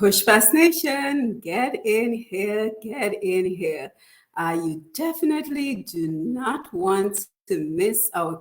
Push Past Nation, get in here, get in here. You definitely do not want to miss our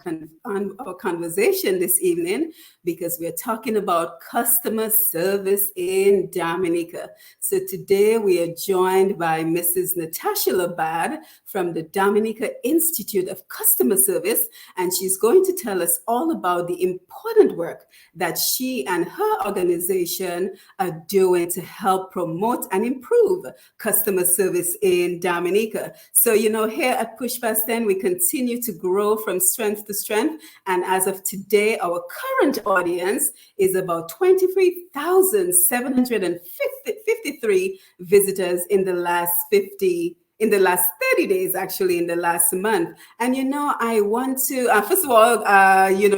conversation this evening because we're talking about customer service in Dominica. So today we are joined by Mrs. Natasha Labad from the Dominica Institute of Customer Service, and she's going to tell us all about the important work that she and her organization are doing to help promote and improve customer service in Dominica. So, here at Push Past 10, we continue to grow from strength to strength. And as of today, our current audience is about 23,753 visitors in the last 30 days, actually, in the last month. And, I want to, first of all,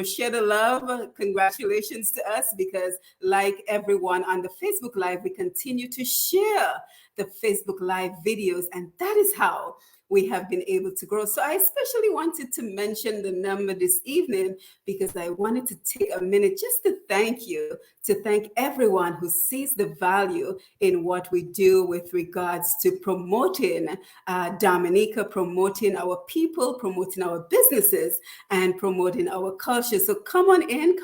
share the love. Congratulations to us, because like everyone on the Facebook Live, we continue to share the Facebook Live videos. And that is how we have been able to grow. So I especially wanted to mention the number this evening because I wanted to take a minute just to thank everyone who sees the value in what we do with regards to promoting Dominica, promoting our people, promoting our businesses, and promoting our culture. So come on in.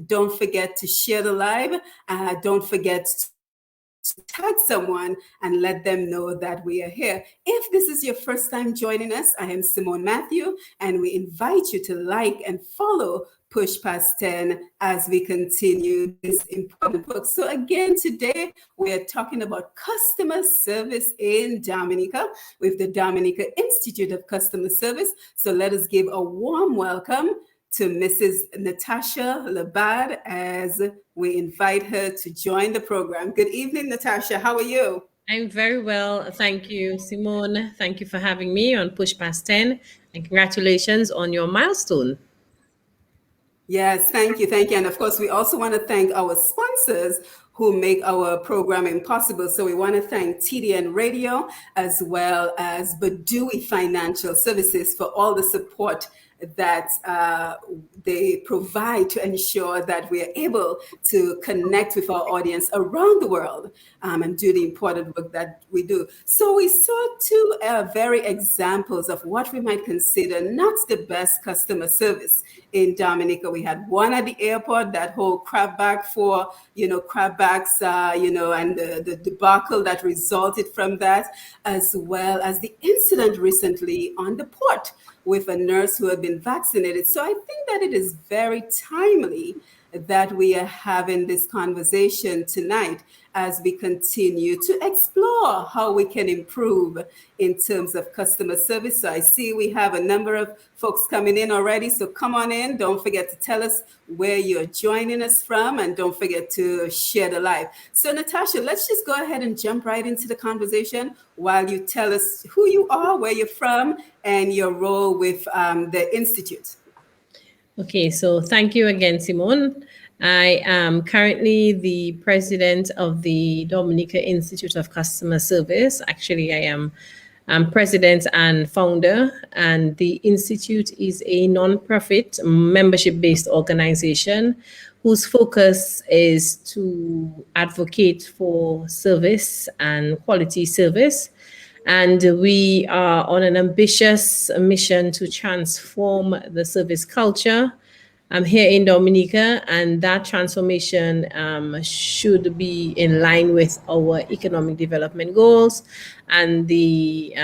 Don't forget to share the live. Don't forget to tag someone and let them know that we are here. If this is your first time joining us, I am Simone Matthew, and we invite you to like and follow Push Past 10 as we continue this important book. So again, today we are talking about customer service in Dominica with the Dominica Institute of Customer Service. So let us give a warm welcome to Mrs. Natasha Labad as we invite her to join the program. Good evening, Natasha. How are you? I'm very well. Thank you, Simone. Thank you for having me on Push Past 10, and congratulations on your milestone. Yes, thank you. And of course, we also want to thank our sponsors who make our programming possible. So we want to thank TDN Radio as well as Badui Financial Services for all the support that they provide to ensure that we are able to connect with our audience around the world and do the important work that we do. So we saw two very examples of what we might consider not the best customer service in Dominica. We had one at the airport, that whole crabbacks, and the debacle that resulted from that, as well as the incident recently on the port with a nurse who had been vaccinated. So I think that it is very timely that we are having this conversation tonight as we continue to explore how we can improve in terms of customer service. So I see we have a number of folks coming in already. So come on in. Don't forget to tell us where you're joining us from, and don't forget to share the live. So Natasha, let's just go ahead and jump right into the conversation while you tell us who you are, where you're from, and your role with the Institute. Okay, so thank you again, Simone. I am currently the president of the Dominica Institute of Customer Service. Actually, I'm president and founder, and the Institute is a non-profit, membership-based organization whose focus is to advocate for service and quality service. And we are on an ambitious mission to transform the service culture here in Dominica, and that transformation should be in line with our economic development goals and the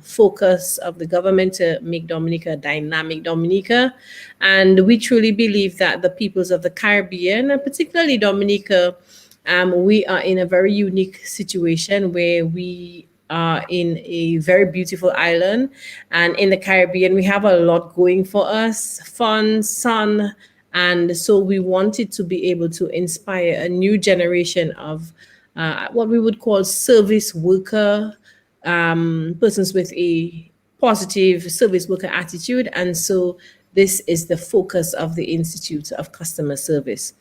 focus of the government to make Dominica a dynamic Dominica. And we truly believe that the peoples of the Caribbean, and particularly Dominica, we are in a very unique situation where we are in a very beautiful island, and in the Caribbean we have a lot going for us: fun, sun, and so we wanted to be able to inspire a new generation of what we would call service worker persons with a positive service worker attitude. And so this is the focus of the Institute of Customer Service.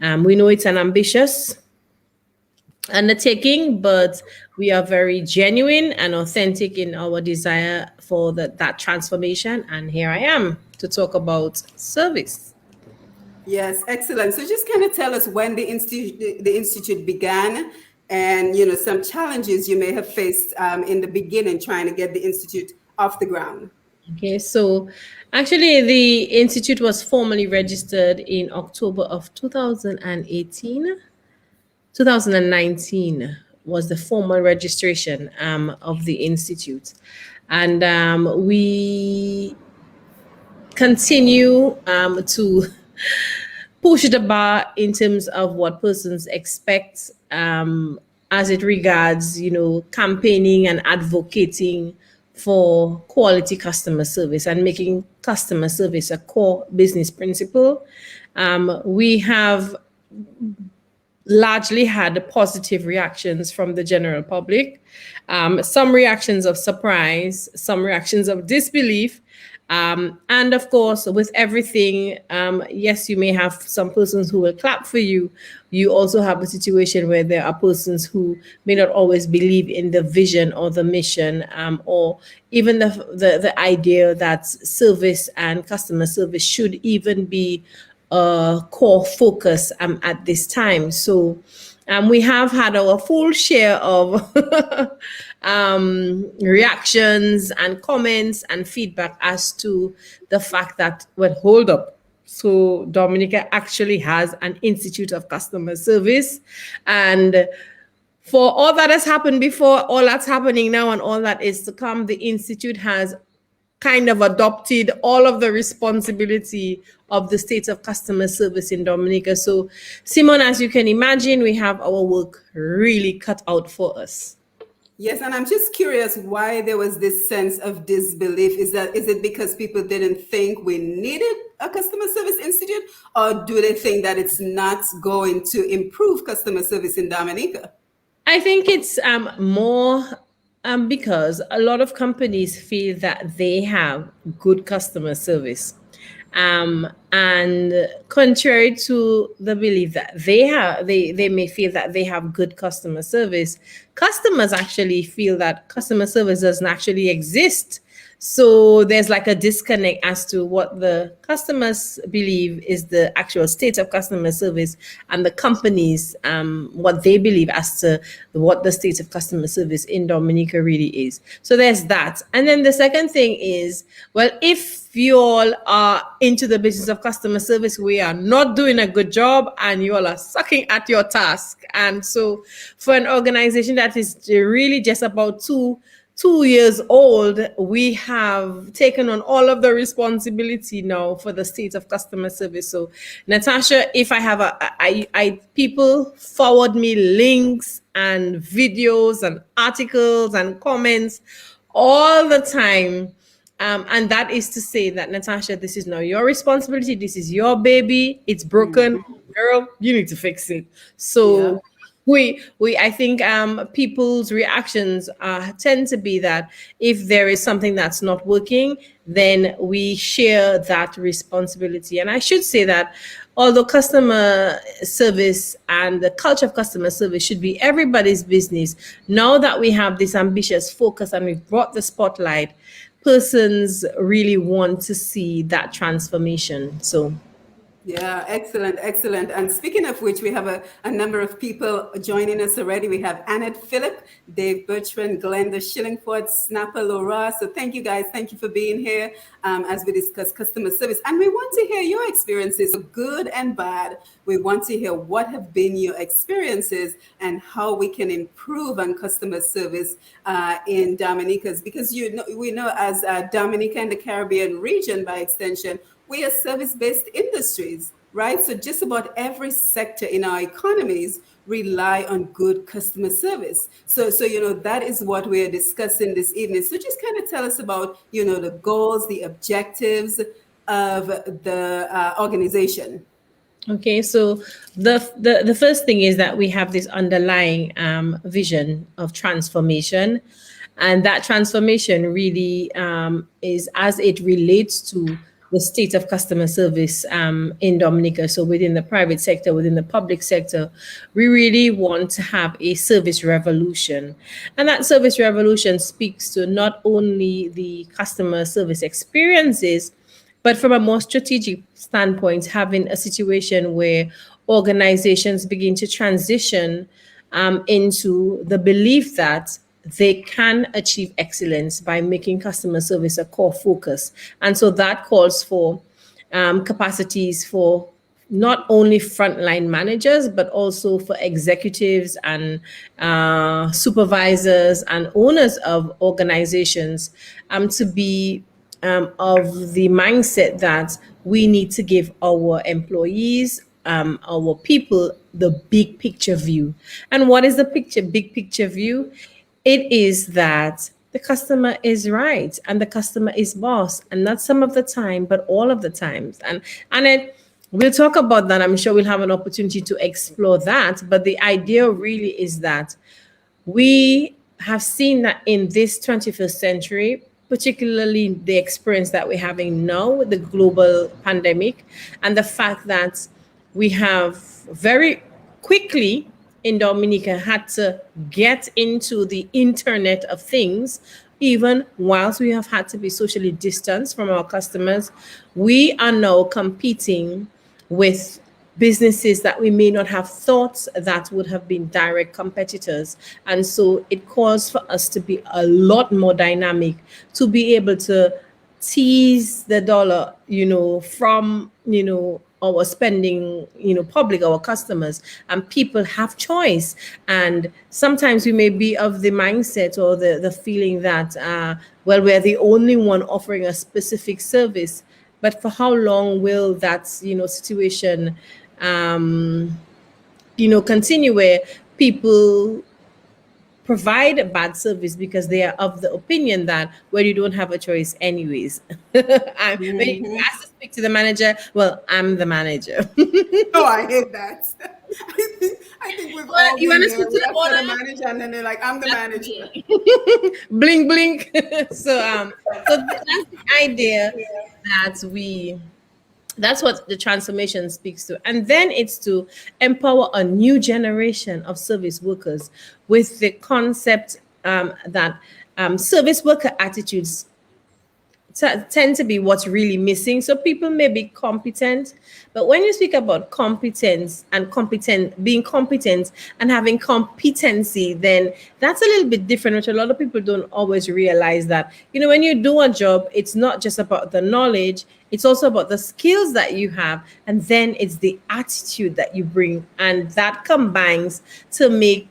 We know it's an ambitious undertaking, but we are very genuine and authentic in our desire for that transformation. And here I am to talk about service. Yes, excellent. So just kind of tell us when the institute began, and some challenges you may have faced in the beginning trying to get the institute off the ground. Okay, so actually, the institute was formally registered in October of 2018. 2019 was the formal registration of the institute. And we continue to push the bar in terms of what persons expect as it regards, campaigning and advocating for quality customer service and making customer service a core business principle. We have largely had positive reactions from the general public. Some reactions of surprise, some reactions of disbelief. And of course, with everything, yes, you may have some persons who will clap for you. You also have a situation where there are persons who may not always believe in the vision or the mission, or even the idea that service and customer service should even be core focus at this time. So we have had our full share of reactions and comments and feedback as to the fact that, well, hold up. So Dominica actually has an Institute of Customer Service. And for all that has happened before, all that's happening now, and all that is to come, the Institute has kind of adopted all of the responsibility of the state of customer service in Dominica. So, Simon, as you can imagine, we have our work really cut out for us. Yes, and I'm just curious why there was this sense of disbelief. Is it because people didn't think we needed a customer service institute, or do they think that it's not going to improve customer service in Dominica? I think it's more because a lot of companies feel that they have good customer service. And contrary to the belief that they may feel that they have good customer service, customers actually feel that customer service doesn't actually exist. So there's like a disconnect as to what the customers believe is the actual state of customer service, and the companies what they believe as to what the state of customer service in Dominica really is. So there's that. And then the second thing is, well, if you all are into the business of customer service, we are not doing a good job and you all are sucking at your task. And so for an organization that is really just about 2 years old, we have taken on all of the responsibility now for the state of customer service. So, Natasha, if I have people forward me links and videos and articles and comments all the time. And that is to say that, Natasha, this is now your responsibility. This is your baby. It's broken. Girl, you need to fix it. So, I think people's reactions tend to be that if there is something that's not working, then we share that responsibility. And I should say that although customer service and the culture of customer service should be everybody's business, now that we have this ambitious focus and we've brought the spotlight, persons really want to see that transformation. So yeah, excellent, excellent. And speaking of which, we have a number of people joining us already. We have Annette Phillip, Dave Bertrand, Glenda Shillingford, Snapper Laura. So thank you guys. Thank you for being here as we discuss customer service. And we want to hear your experiences, good and bad. We want to hear what have been your experiences and how we can improve on customer service in Dominica's, because we know as Dominica and the Caribbean region by extension, we are service-based industries, right? So just about every sector in our economies rely on good customer service. So that is what we're discussing this evening. So just kind of tell us about, the goals, the objectives of the organization. okay, so the first thing is that we have this underlying vision of transformation, and that transformation really is as it relates to the state of customer service in Dominica. So within the private sector, within the public sector, we really want to have a service revolution. And that service revolution speaks to not only the customer service experiences, But from a more strategic standpoint, having a situation where organizations begin to transition into the belief that they can achieve excellence by making customer service a core focus. And so that calls for capacities for not only frontline managers, but also for executives and supervisors and owners of organizations to be of the mindset that we need to give our employees, our people, the big picture view. And what is the big picture view? It is that the customer is right and the customer is boss, and not some of the time, but all of the times. And we'll talk about that. I'm sure we'll have an opportunity to explore that. But the idea really is that we have seen that in this 21st century, particularly the experience that we're having now with the global pandemic, and the fact that we have very quickly in Dominica had to get into the Internet of Things, even whilst we have had to be socially distanced from our customers. We are now competing with businesses that we may not have thought that would have been direct competitors. And so it calls for us to be a lot more dynamic, to be able to tease the dollar, from, our spending, public, our customers, and people have choice. And sometimes we may be of the mindset or the feeling that, well, we're the only one offering a specific service. But for how long will that, situation, continue where people provide a bad service because they are of the opinion that, well, you don't have a choice anyways. When you ask to speak to the manager, well, I'm the manager. Oh, I hate that. I think we've all You been want to there. speak to We the ask for the owner? manager, and then they're like, "I'm the manager." Blink, blink. So that's the idea that we that's what the transformation speaks to. And then it's to empower a new generation of service workers with the concept that service worker attitudes tend to be what's really missing. So people may be competent, but when you speak about competence and being competent and having competency, then that's a little bit different, which a lot of people don't always realize that, when you do a job, it's not just about the knowledge, it's also about the skills that you have, and then it's the attitude that you bring, and that combines to make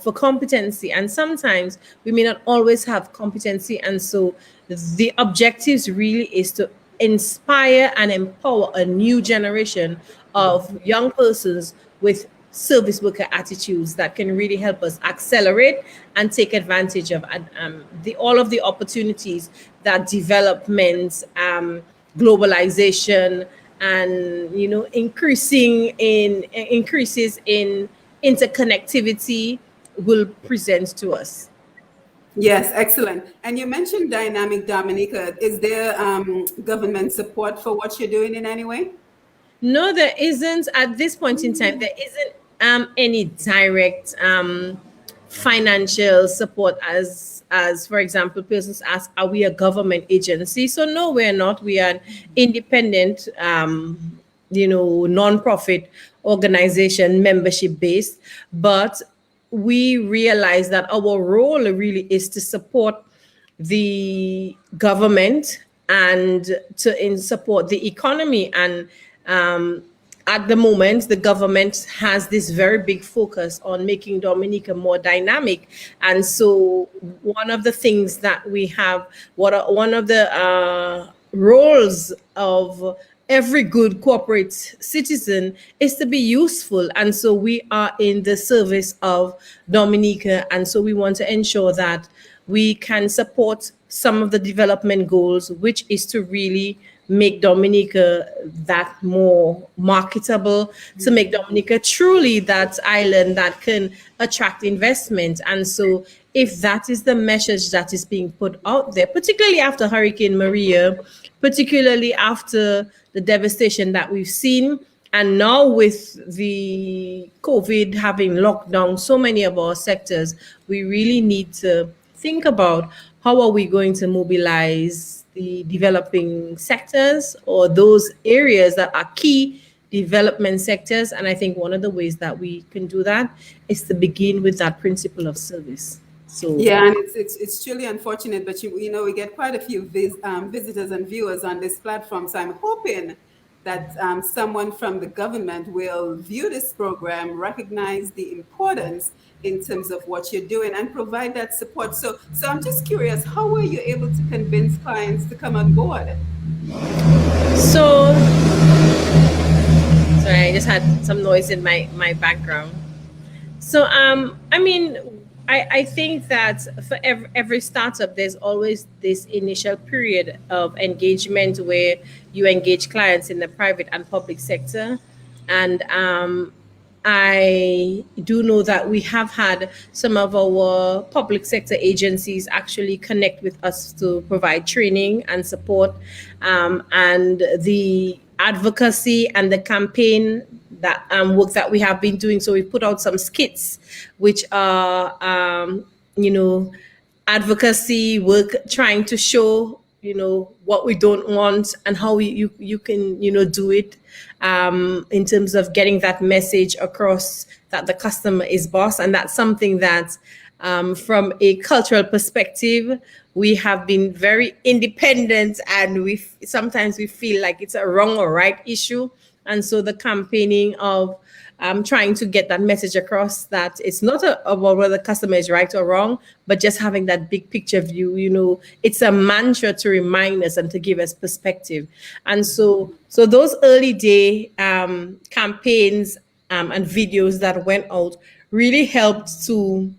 for competency. And sometimes we may not always have competency, and so the objectives really is to inspire and empower a new generation of young persons with service worker attitudes that can really help us accelerate and take advantage of all of the opportunities that development, globalization, and increases in interconnectivity will present to us. Yes, excellent. And you mentioned Dynamic Dominica. Is there government support for what you're doing in any way? No, there isn't at this point in time. There isn't any direct financial support as for example, persons ask, are we a government agency? So no, we're not. We are an independent non-profit organization, membership based, but we realize that our role really is to support the government and to support the economy. And at the moment, the government has this very big focus on making Dominica more dynamic. And so one of the things that we have, one of the roles of every good corporate citizen is to be useful. And so we are in the service of Dominica. And so we want to ensure that we can support some of the development goals, which is to really make Dominica that more marketable, to make Dominica truly that island that can attract investment. And so if that is the message that is being put out there, particularly after Hurricane Maria, particularly after the devastation that we've seen, and now with the COVID having locked down so many of our sectors, we really need to think about how are we going to mobilize the developing sectors or those areas that are key development sectors. And I think one of the ways that we can do that is to begin with that principle of service. So Yeah, and it's truly unfortunate, but we get quite a few visitors and viewers on this platform. So I'm hoping that someone from the government will view this program, recognize the importance in terms of what you're doing, and provide that support. So I'm just curious, how were you able to convince clients to come on board? so sorry, I just had some noise in my background. So, I mean, I think that for every startup, there's always this initial period of engagement where you engage clients in the private and public sector. And I do know that we have had some of our public sector agencies actually connect with us to provide training and support. And the advocacy and the campaign that work that we have been doing. So we put out some skits, which are, advocacy work, trying to show, what we don't want and how you can, do it in terms of getting that message across that the customer is boss. And that's something that from a cultural perspective, we have been very independent, and sometimes we feel like it's a wrong or right issue. And so the campaigning of trying to get that message across, that it's not about whether the customer is right or wrong, but just having that big picture view. It's a mantra to remind us and to give us perspective. And so those early day campaigns and videos that went out really helped to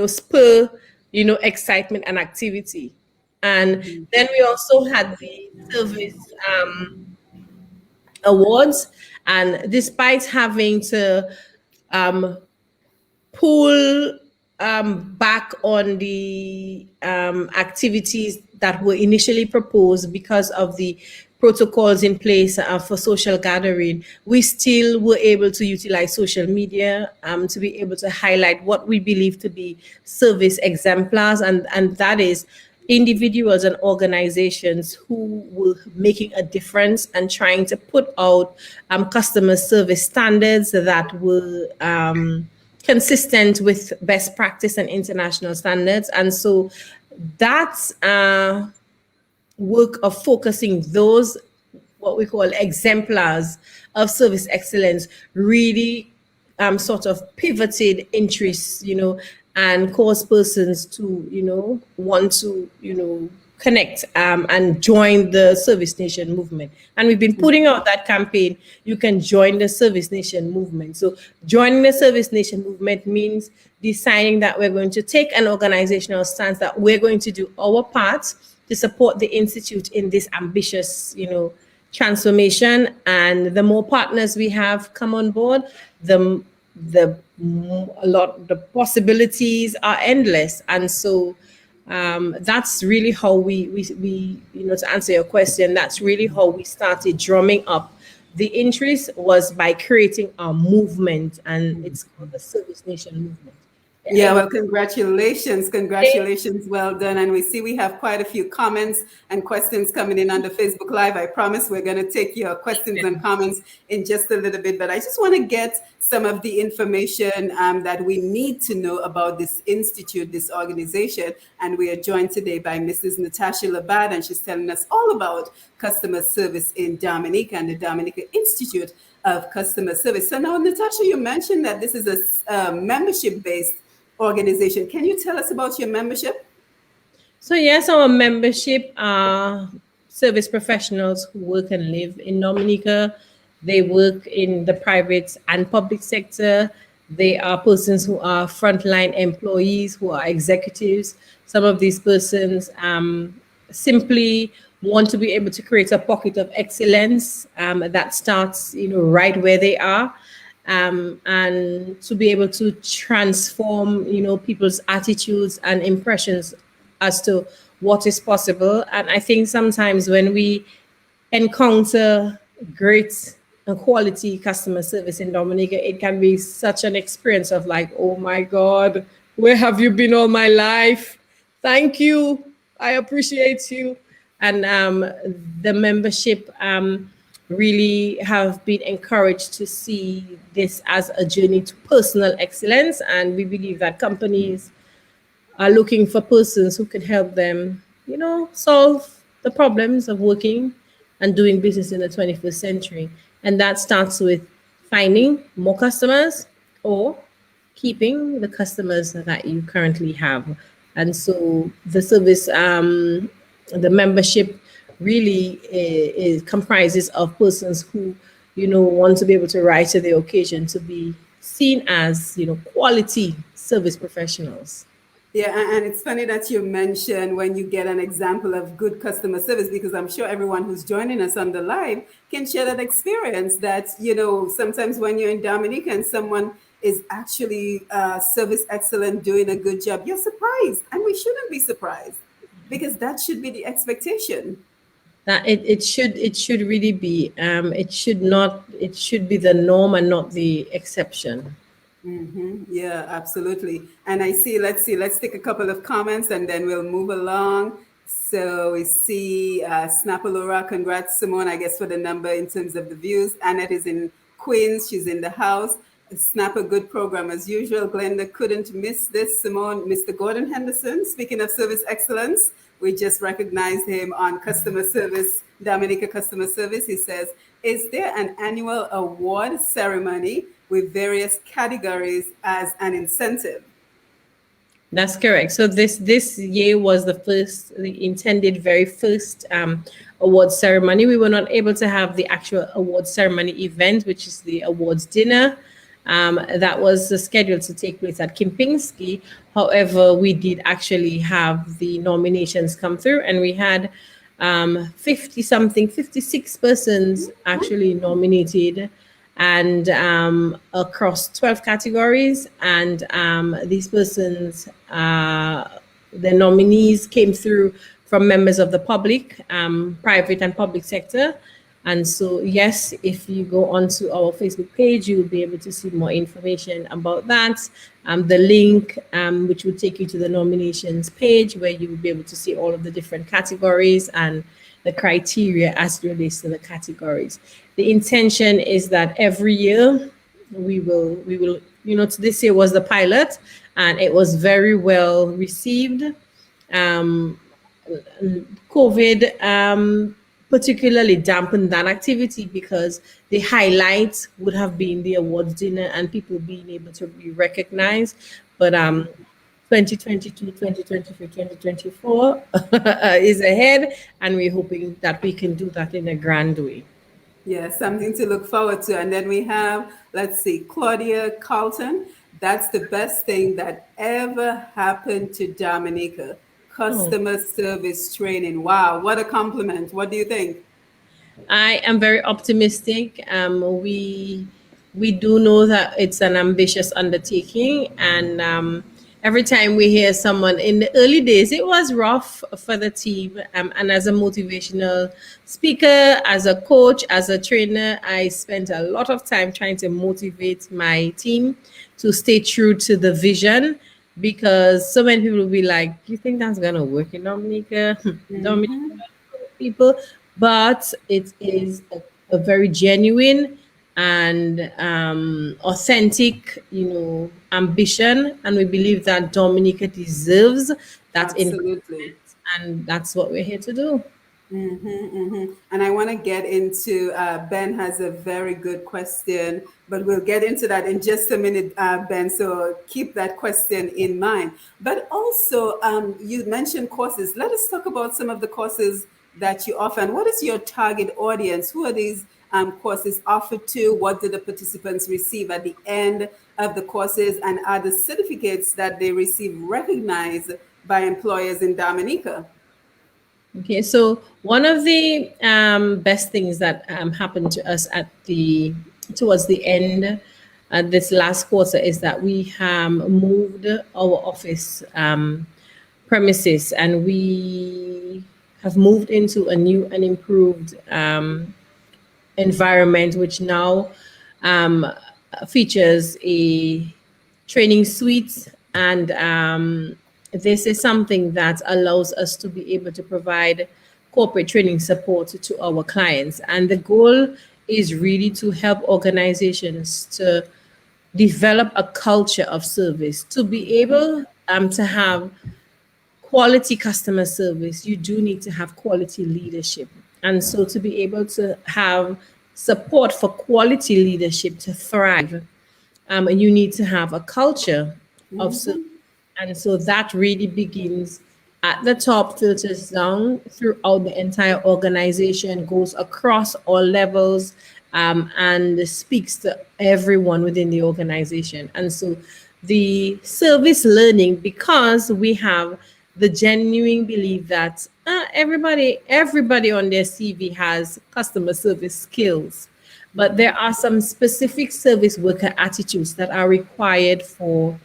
spur excitement and activity. And then we also had the service awards. And despite having to pull back on the activities that were initially proposed because of the protocols in place for social gathering, we still were able to utilize social media to be able to highlight what we believe to be service exemplars, and that is individuals and organizations who were making a difference and trying to put out customer service standards that were consistent with best practice and international standards. And so that's work of focusing those, what we call exemplars of service excellence, really sort of pivoted interests, and cause persons to, want to, connect and join the Service Nation movement. And we've been putting out that campaign, you can join the Service Nation movement. So joining the Service Nation movement means deciding that we're going to take an organizational stance, that we're going to do our part to support the Institute in this ambitious, transformation. And the more partners we have come on board, the possibilities are endless. And so that's really how we to answer your question, that's really how we started drumming up the interest, was by creating a movement, and it's called the Service Nation movement. Yeah, well, congratulations. Well done. And we see we have quite a few comments and questions coming in on the Facebook Live. I promise we're going to take your questions and comments in just a little bit, but I just want to get some of the information that we need to know about this institute, this organization. And we are joined today by Mrs. Natasha Labad, and she's telling us all about customer service in Dominica and the Dominica Institute of Customer Service. So now, Natasha, you mentioned that this is a membership-based organization. Can you tell us about your membership? So yes, our membership are service professionals who work and live in Dominica. They work in the private and public sector. They are persons who are frontline employees, who are executives. Some of these persons simply want to be able to create a pocket of excellence that starts, right where they are. And to be able to transform, people's attitudes and impressions as to what is possible. And I think sometimes when we encounter great and quality customer service in Dominica, it can be such an experience of like, oh my God, where have you been all my life? Thank you. I appreciate you. and the membership really have been encouraged to see this as a journey to personal excellence. And we believe that companies are looking for persons who can help them, solve the problems of working and doing business in the 21st century. And that starts with finding more customers or keeping the customers that you currently have. And so the membership really comprises of persons who, want to be able to rise to the occasion to be seen as, quality service professionals. Yeah, and it's funny that you mention when you get an example of good customer service, because I'm sure everyone who's joining us on the live can share that experience that, sometimes when you're in Dominica and someone is actually service excellent, doing a good job, you're surprised. And we shouldn't be surprised because that should be the expectation. That it should really be it should be the norm and not the exception. Yeah, absolutely. And let's see, let's take a couple of comments and then we'll move along. So we see Snapalora, congrats, Simone, I guess, for the number in terms of the views. Annette is in Queens, she's in the house. Snap, a good program as usual. Glenda couldn't miss this. Simone, Mr. Gordon Henderson, speaking of service excellence, we just recognized him on customer service, Dominica customer service. He says, is there an annual award ceremony with various categories as an incentive? That's correct. So this year was the intended very first award ceremony. We were not able to have the actual award ceremony event, which is the awards dinner. That was scheduled to take place at Kempinski. However, we did actually have the nominations come through, and we had 56 persons actually nominated, and across 12 categories. And these persons, the nominees came through from members of the public, private and public sector. And so, yes, if you go onto our Facebook page, you will be able to see more information about that. The link, which will take you to the nominations page, where you will be able to see all of the different categories and the criteria as it relates to the categories. The intention is that every year we will, this year was the pilot, and it was very well received. COVID particularly dampened that activity because the highlight would have been the awards dinner and people being able to be recognized. But 2022, 2023, 2024 is ahead, and we're hoping that we can do that in a grand way. Yeah, something to look forward to. And then we have, let's see, Claudia Carlton. That's the best thing that ever happened to Dominica. Customer service training. Wow, what a compliment. What do you think? I am very optimistic. We do know that it's an ambitious undertaking, and every time we hear someone in the early days, it was rough for the team. And as a motivational speaker, as a coach, as a trainer, I spent a lot of time trying to motivate my team to stay true to the vision, because so many people will be like, "You think that's gonna work in Dominica?" Dominica people, but it is a very genuine and authentic, ambition, and we believe that Dominica deserves that investment, Absolutely. and that's what we're here to do. And I want to get into, Ben has a very good question, but we'll get into that in just a minute, Ben. So keep that question in mind. But also, you mentioned courses. Let us talk about some of the courses that you offer. And what is your target audience? Who are these courses offered to? What do the participants receive at the end of the courses? And are the certificates that they receive recognized by employers in Dominica? Okay, so one of the best things that happened to us towards the end this last quarter is that we moved our office premises, and we have moved into a new and improved environment, which now features a training suite, and this is something that allows us to be able to provide corporate training support to our clients. And the goal is really to help organizations to develop a culture of service, to be able to have quality customer service. You do need to have quality leadership. And so to be able to have support for quality leadership to thrive, and you need to have a culture of service. And so that really begins at the top, filters down throughout the entire organization, goes across all levels, and speaks to everyone within the organization. And so the service learning, because we have the genuine belief that everybody on their CV has customer service skills, but there are some specific service worker attitudes that are required for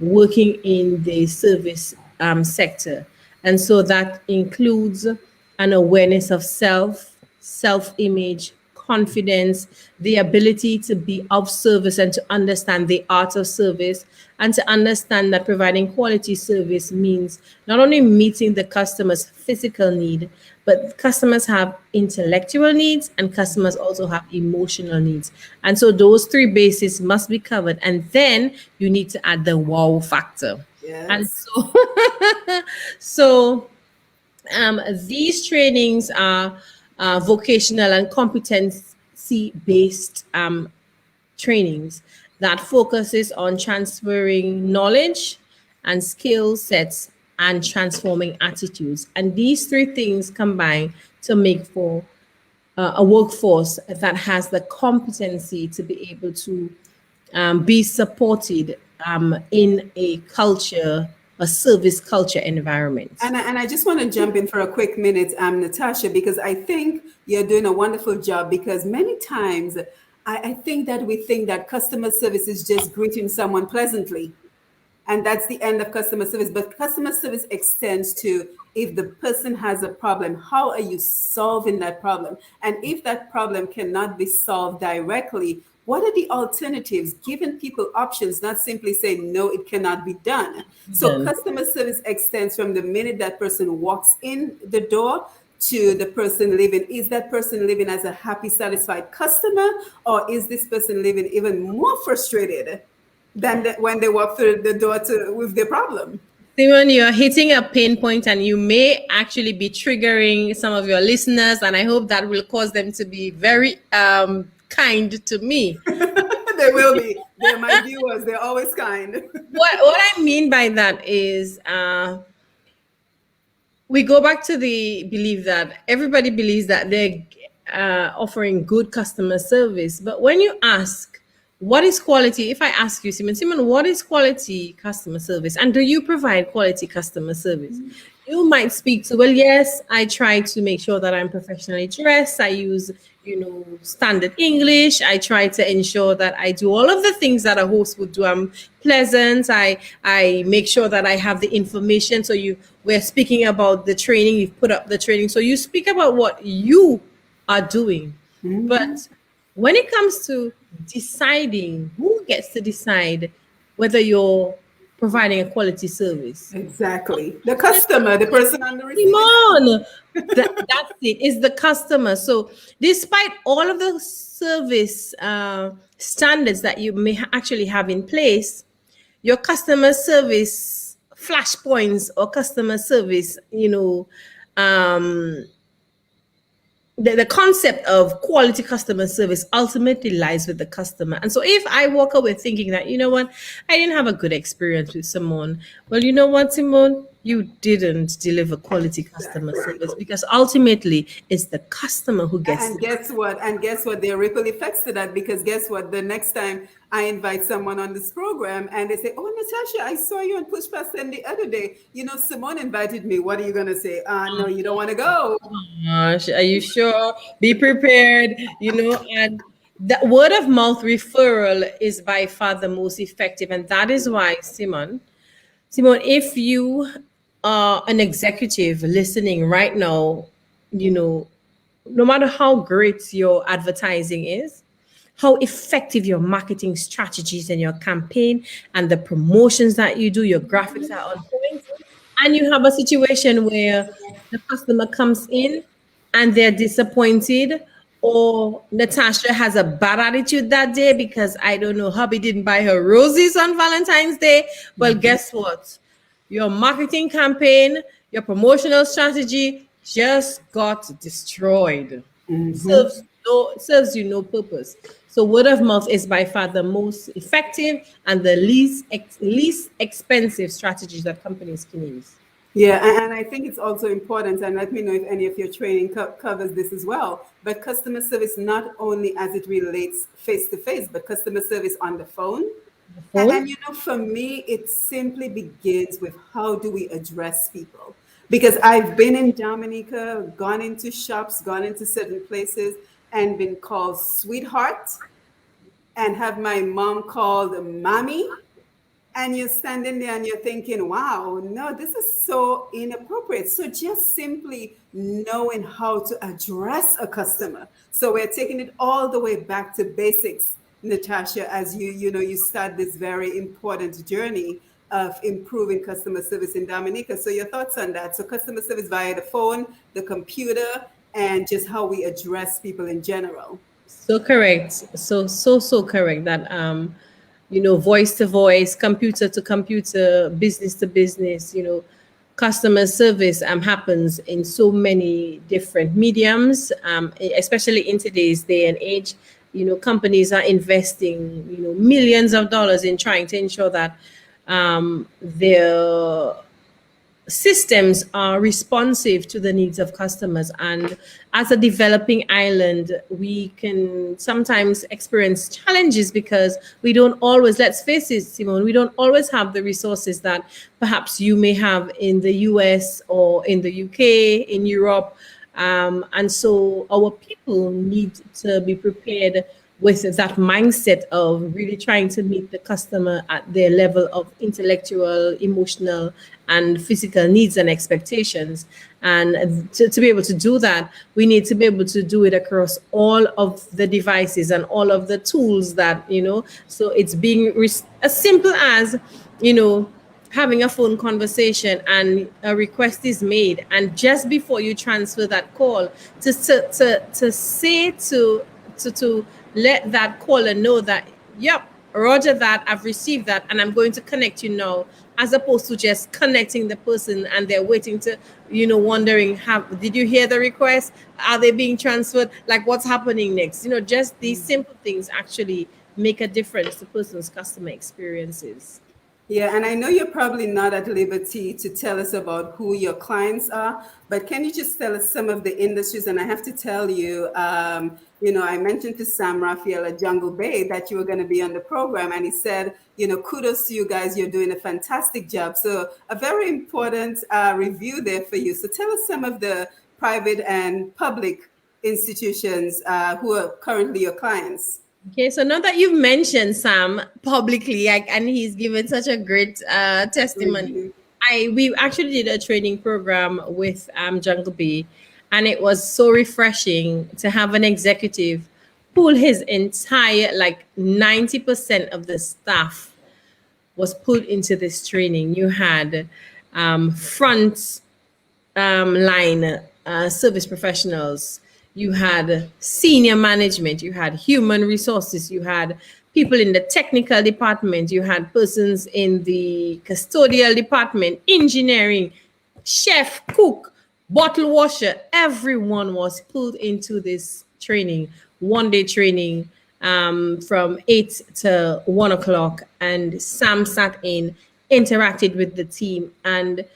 working in the service sector. And so that includes an awareness of self image, confidence, the ability to be of service and to understand the art of service, and to understand that providing quality service means not only meeting the customer's physical need, but customers have intellectual needs and customers also have emotional needs. And so those three bases must be covered. And then you need to add the wow factor. And Yes. so, so these trainings are vocational and competency based trainings that focuses on transferring knowledge and skill sets and transforming attitudes. And these three things combine to make for a workforce that has the competency to be able to be supported in a culture, a service culture environment. And I just want to jump in for a quick minute, Natasha, because I think you're doing a wonderful job. Because many times I think that we think that customer service is just greeting someone pleasantly, and that's the end of customer service. But customer service extends to, if the person has a problem, how are you solving that problem? And if that problem cannot be solved directly, what are the alternatives? Giving people options, not simply saying, no, it cannot be done. So Then customer service extends from the minute that person walks in the door to the person living. Is that person living as a happy, satisfied customer, or is this person living even more frustrated than when they walk through the door with their problem? Simon, you're hitting a pain point and you may actually be triggering some of your listeners, and I hope that will cause them to be very kind to me. They will be. They're my viewers. They're always kind. What I mean by that is we go back to the belief that everybody believes that they're offering good customer service. But when you ask, what is quality? If I ask you, Simon, what is quality customer service? And do you provide quality customer service? You might speak to, well, yes, I try to make sure that I'm professionally dressed. I use, standard English. I try to ensure that I do all of the things that a host would do. I'm pleasant. I make sure that I have the information. So we're speaking about the training. You've put up the training. So you speak about what you are doing. But when it comes to deciding, who gets to decide whether you're providing a quality service? Exactly. The customer, the person on the receiving Simone, that's it. It's the customer. So, despite all of the service standards that you may actually have in place, your customer service flashpoints or customer service, the concept of quality customer service ultimately lies with the customer. And so if I walk away thinking that, you know what, I didn't have a good experience with Simone, well, you know what, Simone, you didn't deliver quality customer service, because ultimately it's the customer who gets And guess what? There are ripple effects to that, because guess what? The next time I invite someone on this program and they say, "Oh, Natasha, I saw you on Push Past the other day. Simone invited me." What are you gonna say? No, you don't want to go. Gosh, are you sure? Be prepared, and the word of mouth referral is by far the most effective. And that is why, Simone, if you are an executive listening right now, no matter how great your advertising is, how effective your marketing strategies and your campaign and the promotions that you do, your graphics are on point, and you have a situation where the customer comes in and they're disappointed, or Natasha has a bad attitude that day because I don't know, hubby didn't buy her roses on Valentine's Day. Well, guess what? Your marketing campaign, your promotional strategy just got destroyed. Serves you no purpose. So word of mouth is by far the most effective and the least expensive strategies that companies can use. Yeah, and I think it's also important, and let me know if any of your training covers this as well. But customer service, not only as it relates face to face, but customer service on the phone. The And phone. you know, for me, it simply begins with how do we address people? Because I've been in Dominica, gone into shops, gone into certain places, and been called sweetheart, and have my mom called mommy, and you're standing there and you're thinking, wow, no, this is so inappropriate. So just simply knowing how to address a customer. So we're taking it all the way back to basics, Natasha, as you start this very important journey of improving customer service in Dominica. So your thoughts on that? So customer service via the phone, the computer, and just how we address people in general. So correct. So correct that voice to voice, computer to computer, business to business, customer service happens in so many different mediums, especially in today's day and age. Companies are investing, millions of dollars in trying to ensure that their systems are responsive to the needs of customers. And as a developing island, we can sometimes experience challenges because we don't always, let's face it, Simone, we don't always have the resources that perhaps you may have in the US or in the UK, in Europe. And so our people need to be prepared with that mindset of really trying to meet the customer at their level of intellectual, emotional, and physical needs and expectations. And to be able to do that, we need to be able to do it across all of the devices and all of the tools that, so it's being as simple as, having a phone conversation and a request is made, and just before you transfer that call, to say to let that caller know that, yep, roger that, I've received that, and I'm going to connect you now, as opposed to just connecting the person and they're waiting to, wondering, did you hear the request? Are they being transferred? Like, what's happening next? Just these simple things actually make a difference to person's customer experiences. Yeah, and I know you're probably not at liberty to tell us about who your clients are, but can you just tell us some of the industries? And I have to tell you, I mentioned to Sam Raphael at Jungle Bay that you were going to be on the program, and he said, kudos to you guys, you're doing a fantastic job. So a very important review there for you. So tell us some of the private and public institutions who are currently your clients. Okay, so now that you've mentioned Sam publicly, and he's given such a great testimony, Mhm. we actually did a training program with Jungle Bee, and it was so refreshing to have an executive pull his entire, like 90% of the staff was put into this training. You had front line service professionals, you had senior management, you had human resources, you had people in the technical department, you had persons in the custodial department, engineering, chef, cook, bottle washer. Everyone was pulled into this training, 1 day training, from 8 to 1 o'clock. And Sam sat in, interacted with the team, and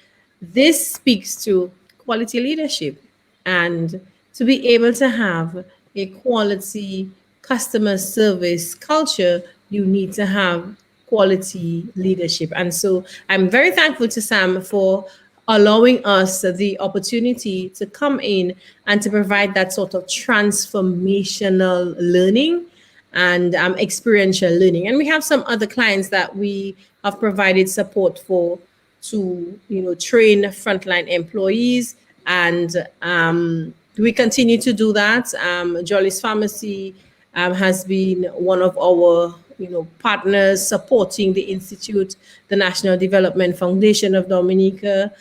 this speaks to quality leadership. And to be able to have a quality customer service culture, you need to have quality leadership. And so I'm very thankful to Sam for allowing us the opportunity to come in and to provide that sort of transformational learning and experiential learning. And we have some other clients that we have provided support for to, train frontline employees. And we continue to do that. Jolly's Pharmacy has been one of our partners supporting the institute, the National Development Foundation of Dominica.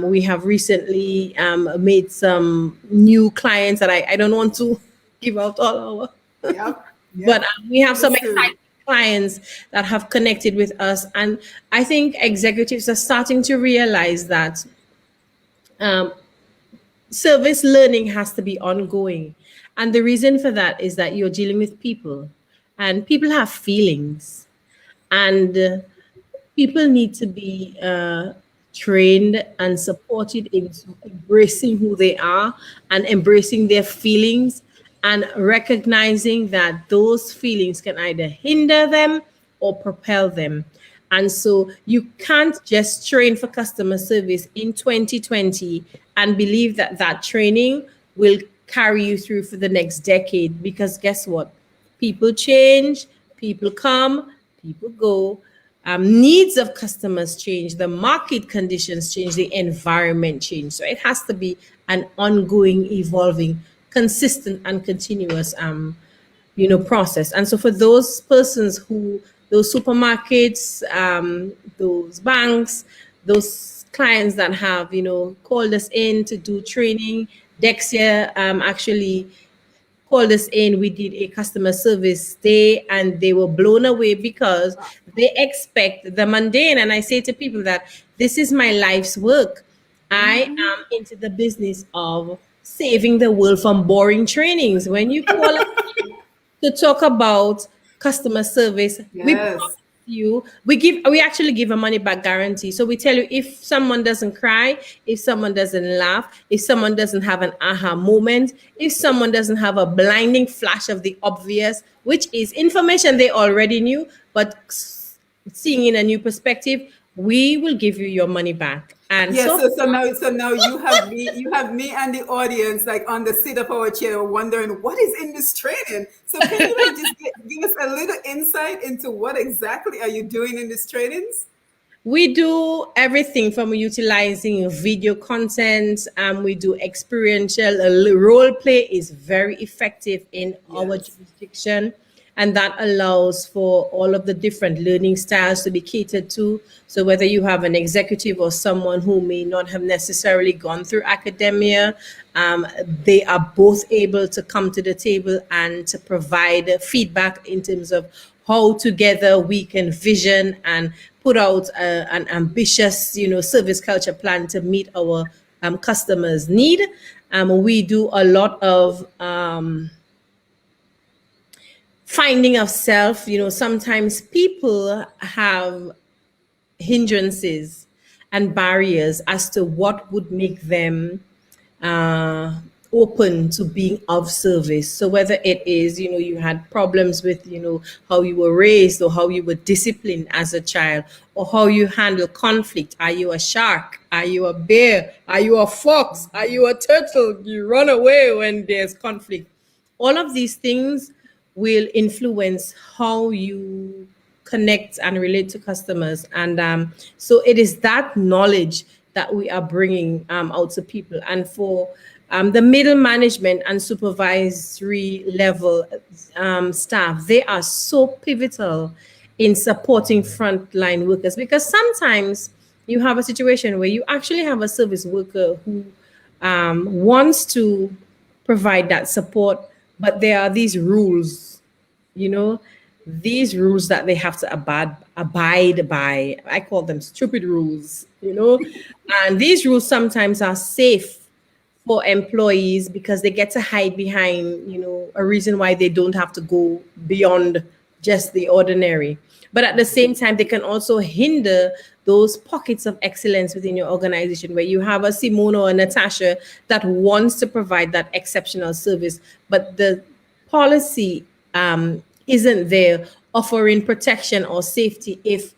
We have recently made some new clients that I don't want to give out all our, Yep. but Yep. we have some Understood. exciting clients that have connected with us. And I think executives are starting to realize that um, service learning has to be ongoing. And the reason for that is that you're dealing with people, and people have feelings. And people need to be trained and supported into embracing who they are and embracing their feelings and recognizing that those feelings can either hinder them or propel them. And so you can't just train for customer service in 2020 and believe that that training will carry you through for the next decade, because guess what? People change, people come, people go. Needs of customers change, the market conditions change, the environment change. So it has to be an ongoing, evolving, consistent, and continuous process. And so for those persons who, those supermarkets, those banks, those clients that have called us in to do training, Dexia actually called us in. We did a customer service day and they were blown away because they expect the mundane. And I say to people that this is my life's work. I Hmm. am into the business of saving the world from boring trainings. When you call us to talk about customer service, we Yes. promise you, we actually give a money back guarantee. So we tell you, if someone doesn't cry, if someone doesn't laugh, if someone doesn't have an aha moment, if someone doesn't have a blinding flash of the obvious, which is information they already knew, but seeing in a new perspective, we will give you your money back. And Yeah, so so now you have me and the audience like on the seat of our chair wondering what is in this training. So can you like just give us a little insight into what exactly are you doing in these trainings? we do everything from utilizing video content. We do experiential. Role play is very effective in our Yes. jurisdiction, and that allows for all of the different learning styles to be catered to. So whether you have an executive or someone who may not have necessarily gone through academia, they are both able to come to the table and to provide feedback in terms of how together we can vision and put out an ambitious, service culture plan to meet our customers' need. We do a lot of finding of self. Sometimes people have hindrances and barriers as to what would make them uh, open to being of service. So whether it is, you had problems with, how you were raised or how you were disciplined as a child or how you handle conflict. Are you a shark? Are you a bear? Are you a fox? Are you a turtle? You run away when there's conflict. All of these things will influence how you connect and relate to customers. And so it is that knowledge that we are bringing out to people. And for the middle management and supervisory level staff, they are so pivotal in supporting frontline workers, because sometimes you have a situation where you actually have a service worker who wants to provide that support, but there are these rules, you know, these rules that they have to abide by. I call them stupid rules, and these rules sometimes are safe for employees because they get to hide behind, a reason why they don't have to go beyond just the ordinary. But at the same time, they can also hinder those pockets of excellence within your organization where you have a Simone or a Natasha that wants to provide that exceptional service, but the policy isn't there offering protection or safety if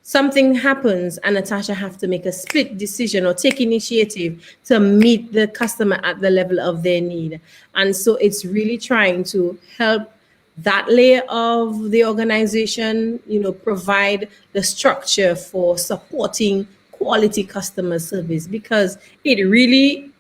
something happens and Natasha have to make a split decision or take initiative to meet the customer at the level of their need. And so it's really trying to help that layer of the organization, provide the structure for supporting quality customer service, because it really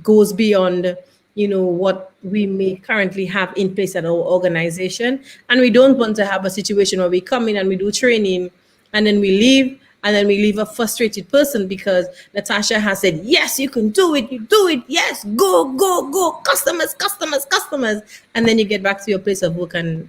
goes beyond what we may currently have in place at our organization. And we don't want to have a situation where we come in and we do training and then we leave, and then we leave a frustrated person because Natasha has said, yes, you can do it, you do it, yes, go, go, go, customers, customers, customers. And then you get back to your place of work and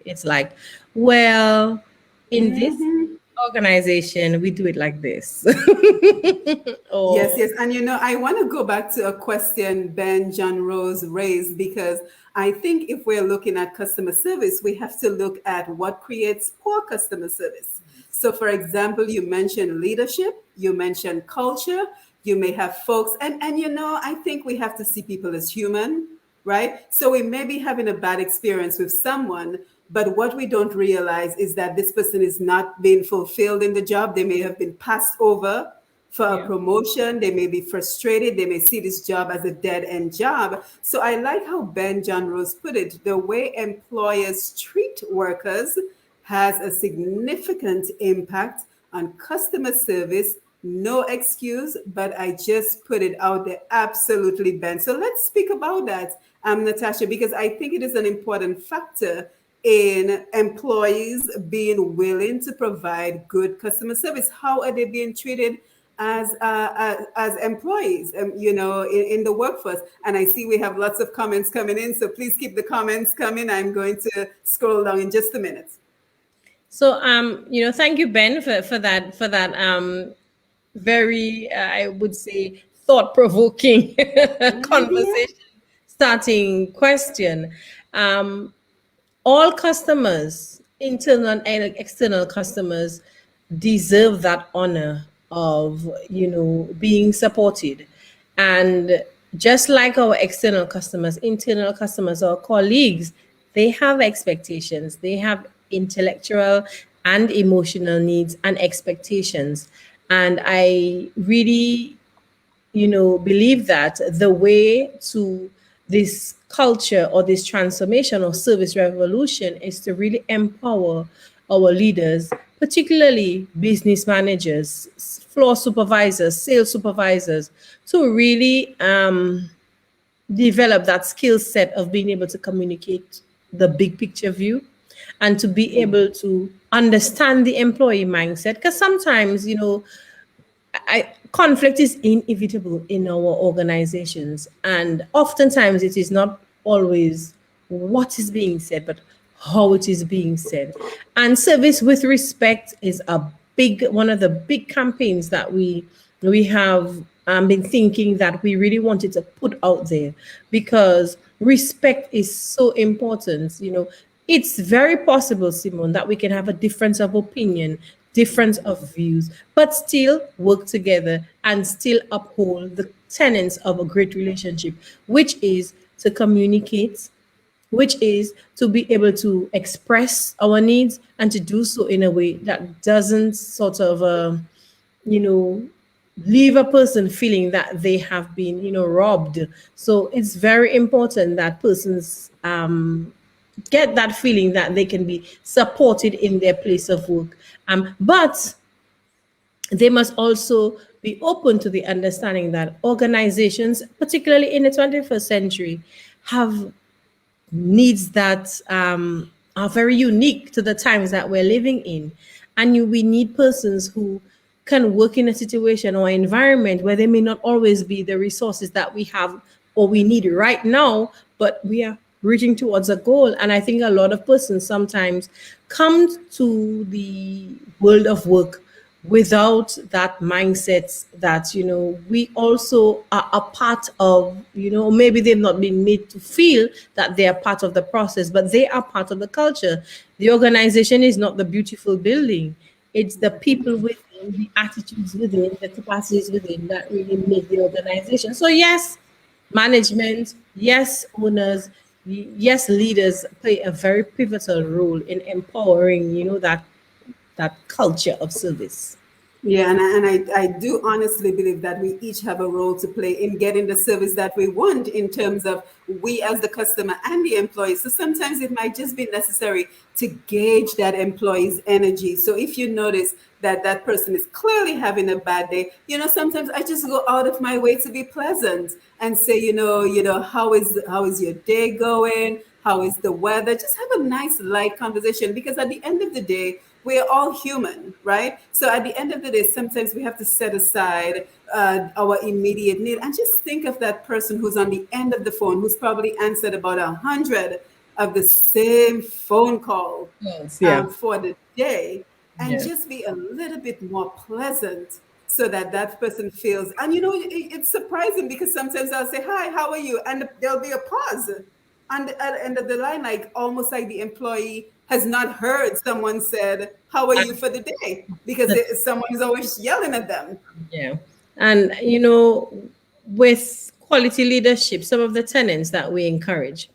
it's like, well, in this Mhm. organization, we do it like this. Yes, Or yes. And I want to go back to a question Ben John Rose raised, because I think if we're looking at customer service, we have to look at what creates poor customer service. So, for example, you mentioned leadership, you mentioned culture, you may have folks, and I think we have to see people as human, right? So we may be having a bad experience with someone, but what we don't realize is that this person is not being fulfilled in the job. They may have been passed over for a yeah. promotion. They may be frustrated. They may see this job as a dead end job. So I like how Ben John Rose put it. The way employers treat workers has a significant impact on customer service. No excuse, but I just put it out there. Absolutely, Ben. So let's speak about that, Natasha, because I think it is an important factor in employees being willing to provide good customer service. How are they being treated as employees, in the workforce? And I see we have lots of comments coming in, so please keep the comments coming. I'm going to scroll down in just a minute. So, thank you, Ben, for that very, I would say, thought-provoking Yeah. conversation starting question. Um, all customers, internal and external customers, deserve that honor of being supported. And just like our external customers, internal customers, our colleagues, they have expectations, they have intellectual and emotional needs and expectations. And I really believe that the way to this culture or this transformation or service revolution is to really empower our leaders, particularly business managers, floor supervisors, sales supervisors, to really develop that skill set of being able to communicate the big picture view and to be able to understand the employee mindset. Because sometimes, conflict is inevitable in our organizations, and oftentimes it is not always what is being said, but how it is being said. And service with respect is a big one of the big campaigns that we have been thinking that we really wanted to put out there, because respect is so important. It's very possible, Simone, that we can have a difference of opinion, difference of views, but still work together and still uphold the tenets of a great relationship, which is to communicate, which is to be able to express our needs and to do so in a way that doesn't sort of, you know, leave a person feeling that they have been, robbed. So it's very important that persons get that feeling that they can be supported in their place of work. But they must also be open to the understanding that organizations, particularly in the 21st century, have needs that are very unique to the times that we're living in. And we need persons who can work in a situation or environment where they may not always be the resources that we have or we need right now, but we are reaching towards a goal. And I think a lot of persons sometimes come to the world of work without that mindset that we also are a part of, maybe they've not been made to feel that they are part of the process, but they are part of the culture. The organization is not the beautiful building, it's the people within, the attitudes within, the capacities within that really make the organization. So yes, management, yes, owners, yes, leaders play a very pivotal role in empowering that culture of service. Yeah, and I do honestly believe that we each have a role to play in getting the service that we want in terms of we as the customer and the employee. So sometimes it might just be necessary to gauge that employee's energy. So if you notice that that person is clearly having a bad day, sometimes I just go out of my way to be pleasant and say, how is your day going? How is the weather? Just have a nice light conversation, because at the end of the day, we're all human, right? So at the end of the day, sometimes we have to set aside our immediate need and just think of that person who's on the end of the phone, who's probably answered about 100 of the same phone call Yes, yeah, for the day, and yeah. just be a little bit more pleasant so that that person feels. And it's surprising, because sometimes I'll say, hi, how are you? And there'll be a pause and at the end of the line, like almost like the employee has not heard someone said, how are you for the day? Because someone is always yelling at them. Yeah. And, with quality leadership, some of the tenets that we encourage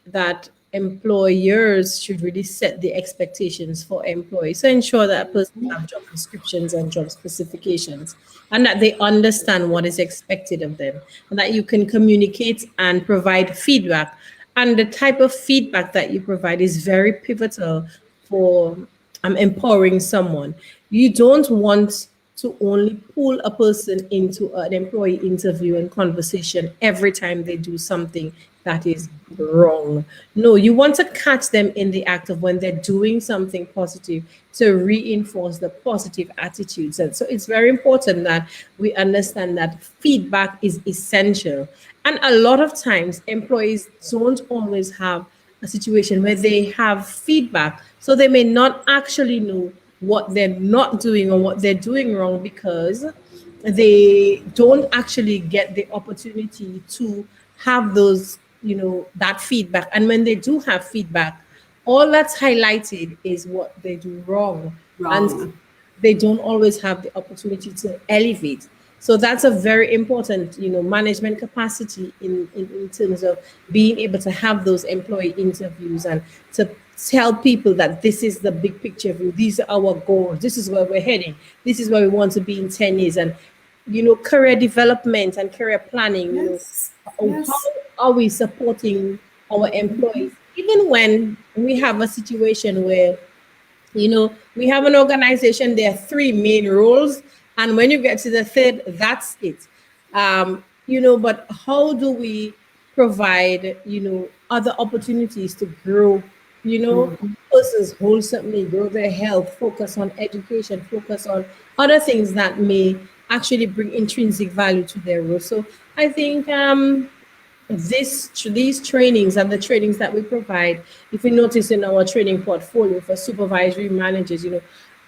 that employers should really set the expectations for employees to ensure that persons have job descriptions and job specifications, and that they understand what is expected of them, and that you can communicate and provide feedback. And the type of feedback that you provide is very pivotal for empowering someone. You don't want to only pull a person into an employee interview and conversation every time they do something that is wrong. No, you want to catch them in the act of when they're doing something positive to reinforce the positive attitudes. And so it's very important that we understand that feedback is essential. And a lot of times, employees don't always have a situation where they have feedback. So they may not actually know what they're not doing or what they're doing wrong, because they don't actually get the opportunity to have those, that feedback. And when they do have feedback, all that's highlighted is what they do wrong. And Wrong. they don't always have the opportunity to elevate. So that's a very important, management capacity in terms of being able to have those employee interviews and to tell people that this is the big picture view. These are our goals. This is where we're heading. This is where we want to be in 10 years. And, career development and career planning, Yes. how Yes. are we supporting our employees? Even when we have a situation where we have an organization, there are three main roles, and when you get to the third, that's it. But how do we provide, other opportunities to grow, persons wholesomely, grow their health, focus on education, focus on other things that may actually bring intrinsic value to their role. So I think these trainings and the trainings that we provide, if you notice in our training portfolio for supervisory managers,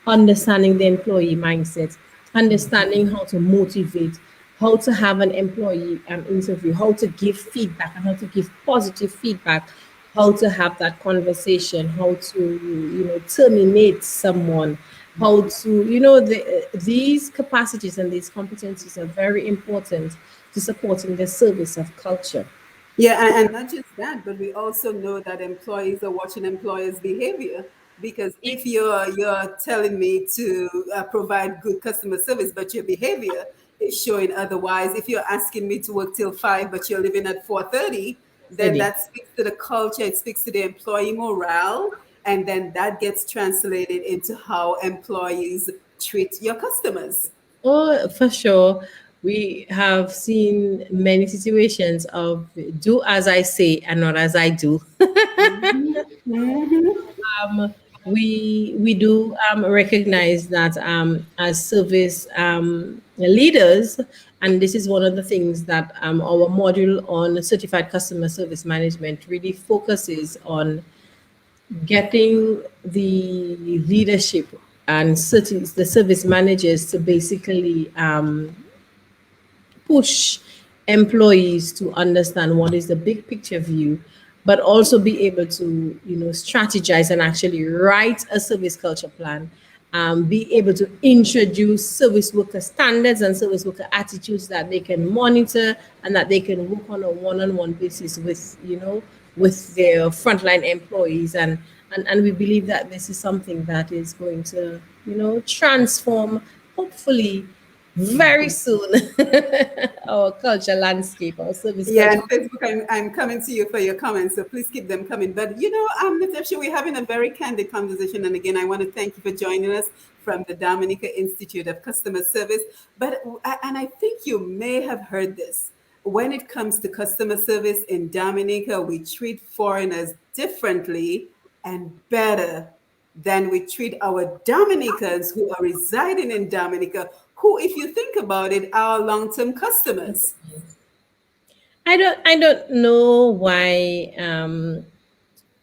understanding the employee mindset, understanding how to motivate, how to have an employee interview, how to give feedback and how to give positive feedback, how to have that conversation, how to terminate someone, how to these capacities and these competencies are very important to supporting the service of culture. Yeah, and not just that, but we also know that employees are watching employers' behavior. Because if you're telling me to provide good customer service, but your behavior is showing otherwise, if you're asking me to work till 5, but you're living at 4:30, then Steady. that speaks to the culture. It speaks to the employee morale, and then that gets translated into how employees treat your customers. Oh, for sure. We have seen many situations of do as I say and not as I do. Mhm. Mhm. We do recognize that as service leaders, and this is one of the things that our module on certified customer service management really focuses on, getting the leadership and certain the service managers to basically push employees to understand what is the big picture view, but also be able to strategize and actually write a service culture plan, be able to introduce service worker standards and service worker attitudes that they can monitor and that they can work on a one-on-one basis with with their frontline employees, and And we believe that this is something that is going to, transform, hopefully, very soon, our culture landscape, our service Yeah, culture. and Facebook, I'm coming to you for your comments, so please keep them coming. But Natasha, we're having a very candid conversation, and again, I want to thank you for joining us from the Dominica Institute of Customer Service. But and I think you may have heard this. When it comes to customer service in Dominica, we treat foreigners differently and better than we treat our Dominicans who are residing in Dominica, who, if you think about it, are long-term customers. I don't know why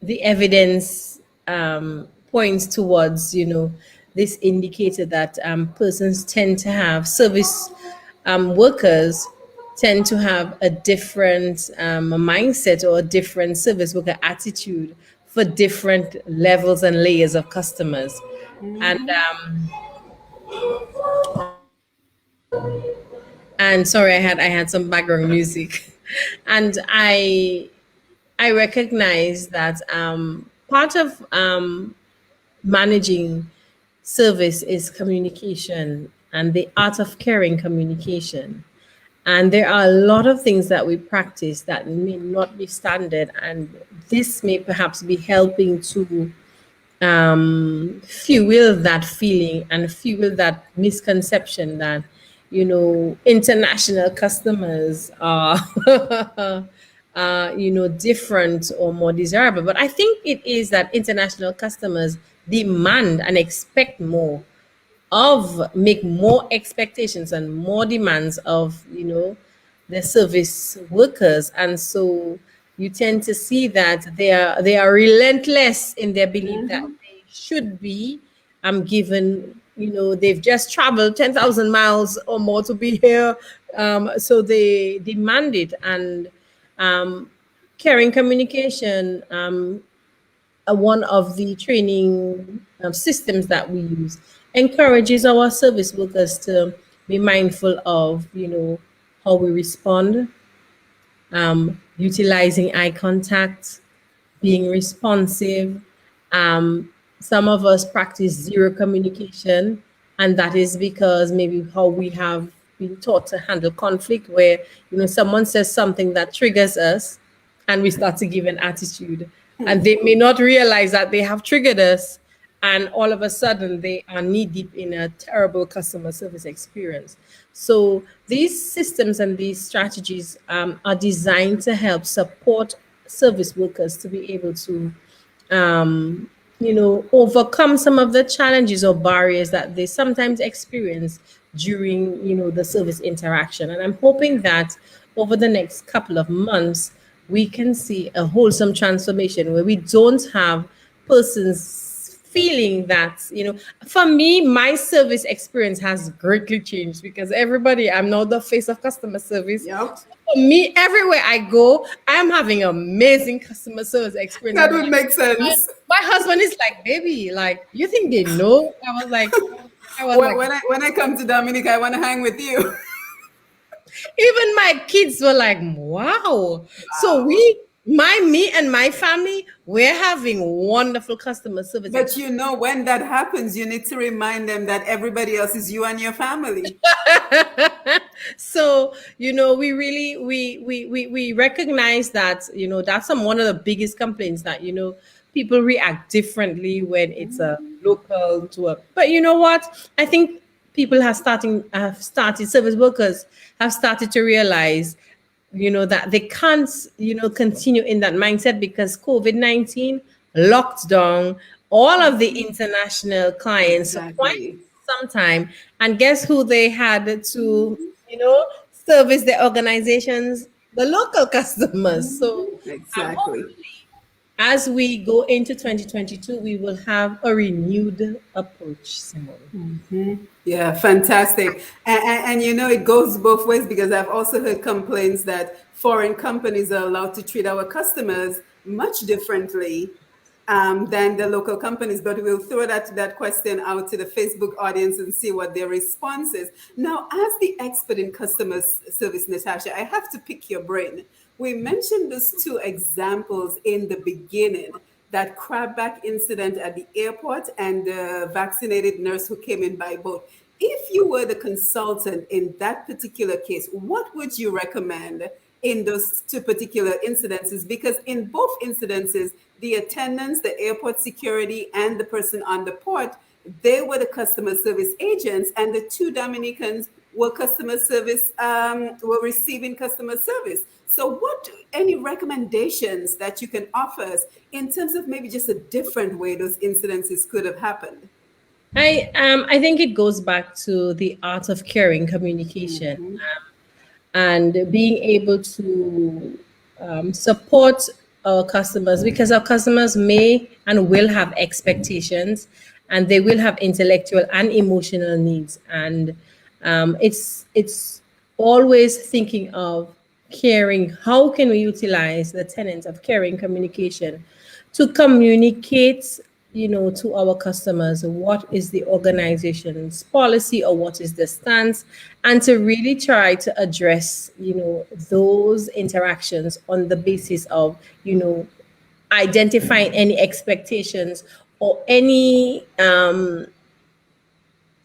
the evidence points towards, this indicator that persons tend to have service workers tend to have a different mindset or a different service worker attitude for different levels and layers of customers. And Mhm. sorry, I had some background music, and I recognize that part of managing service is communication and the art of caring communication. And there are a lot of things that we practice that may not be standard, and this may perhaps be helping to fuel that feeling and fuel that misconception that, international customers are different or more desirable. But I think it is that international customers demand and expect more, make more expectations and more demands of, the service workers. And so you tend to see that they are relentless in their belief that Mhm. they should be given, they've just traveled 10,000 miles or more to be here, so they demand it. And um, caring communication, one of the training systems that we use, encourages our service workers to be mindful of, how we respond, utilizing eye contact, being responsive. Um, some of us practice zero communication, and that is because maybe how we have been taught to handle conflict, where, someone says something that triggers us, and we start to give an attitude, and they may not realize that they have triggered us, and all of a sudden they are knee deep in a terrible customer service experience. So these systems and these strategies are designed to help support service workers to be able to overcome some of the challenges or barriers that they sometimes experience during, the service interaction. And I'm hoping that over the next couple of months, we can see a wholesome transformation where we don't have persons feeling that, for me, my service experience has greatly changed because everybody, I'm now the face of customer service. Yep. For me, everywhere I go, I am having amazing customer service experience. That And would make my, sense. my husband is like, baby, like, you think they know? I was like, When I come to Dominica, I want to hang with you. even my kids were like, wow. So Wow. me and my family, we're having wonderful customer service But experience. when that happens, you need to remind them that everybody else is you and your family. So, we really we recognize that, that's one of the biggest complaints, that, people react differently when it's a local to a, but you know what, I think people have started service workers have started to realize, that they can't, continue in that mindset, because COVID-19 locked down all of the international clients for quite Exactly. some time. And guess who they had to, service their organizations? The local customers. So Exactly. hopefully, as we go into 2022, we will have a renewed approach, Simone. Yeah, fantastic. And it goes both ways because I've also heard complaints that foreign companies are allowed to treat our customers much differently than the local companies. But we'll throw that question out to the Facebook audience and see what their response is. Now, as the expert in customer service, Natasha, I have to pick your brain. We mentioned those two examples in the beginning. that crabback incident at the airport and the vaccinated nurse who came in by boat. If you were the consultant in that particular case, what would you recommend in those two particular incidences? Because in both incidences, the attendants, the airport security, and the person on the port, they were the customer service agents, and the two Dominicans were customer service, were receiving customer service. So, what any recommendations that you can offer us in terms of maybe just a different way those incidences could have happened? I think it goes back to the art of caring communication, Mm-hmm. and being able to support our customers, because our customers may and will have expectations, and they will have intellectual and emotional needs, and it's always thinking of caring. How can we utilize the tenets of caring communication to communicate, to our customers what is the organization's policy or what is the stance, and to really try to address, those interactions on the basis of, identifying any expectations or any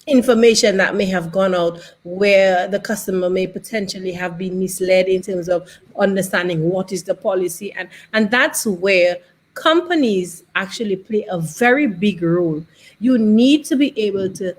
information that may have gone out where the customer may potentially have been misled in terms of understanding what is the policy, and that's where companies actually play a very big role. You need to be able to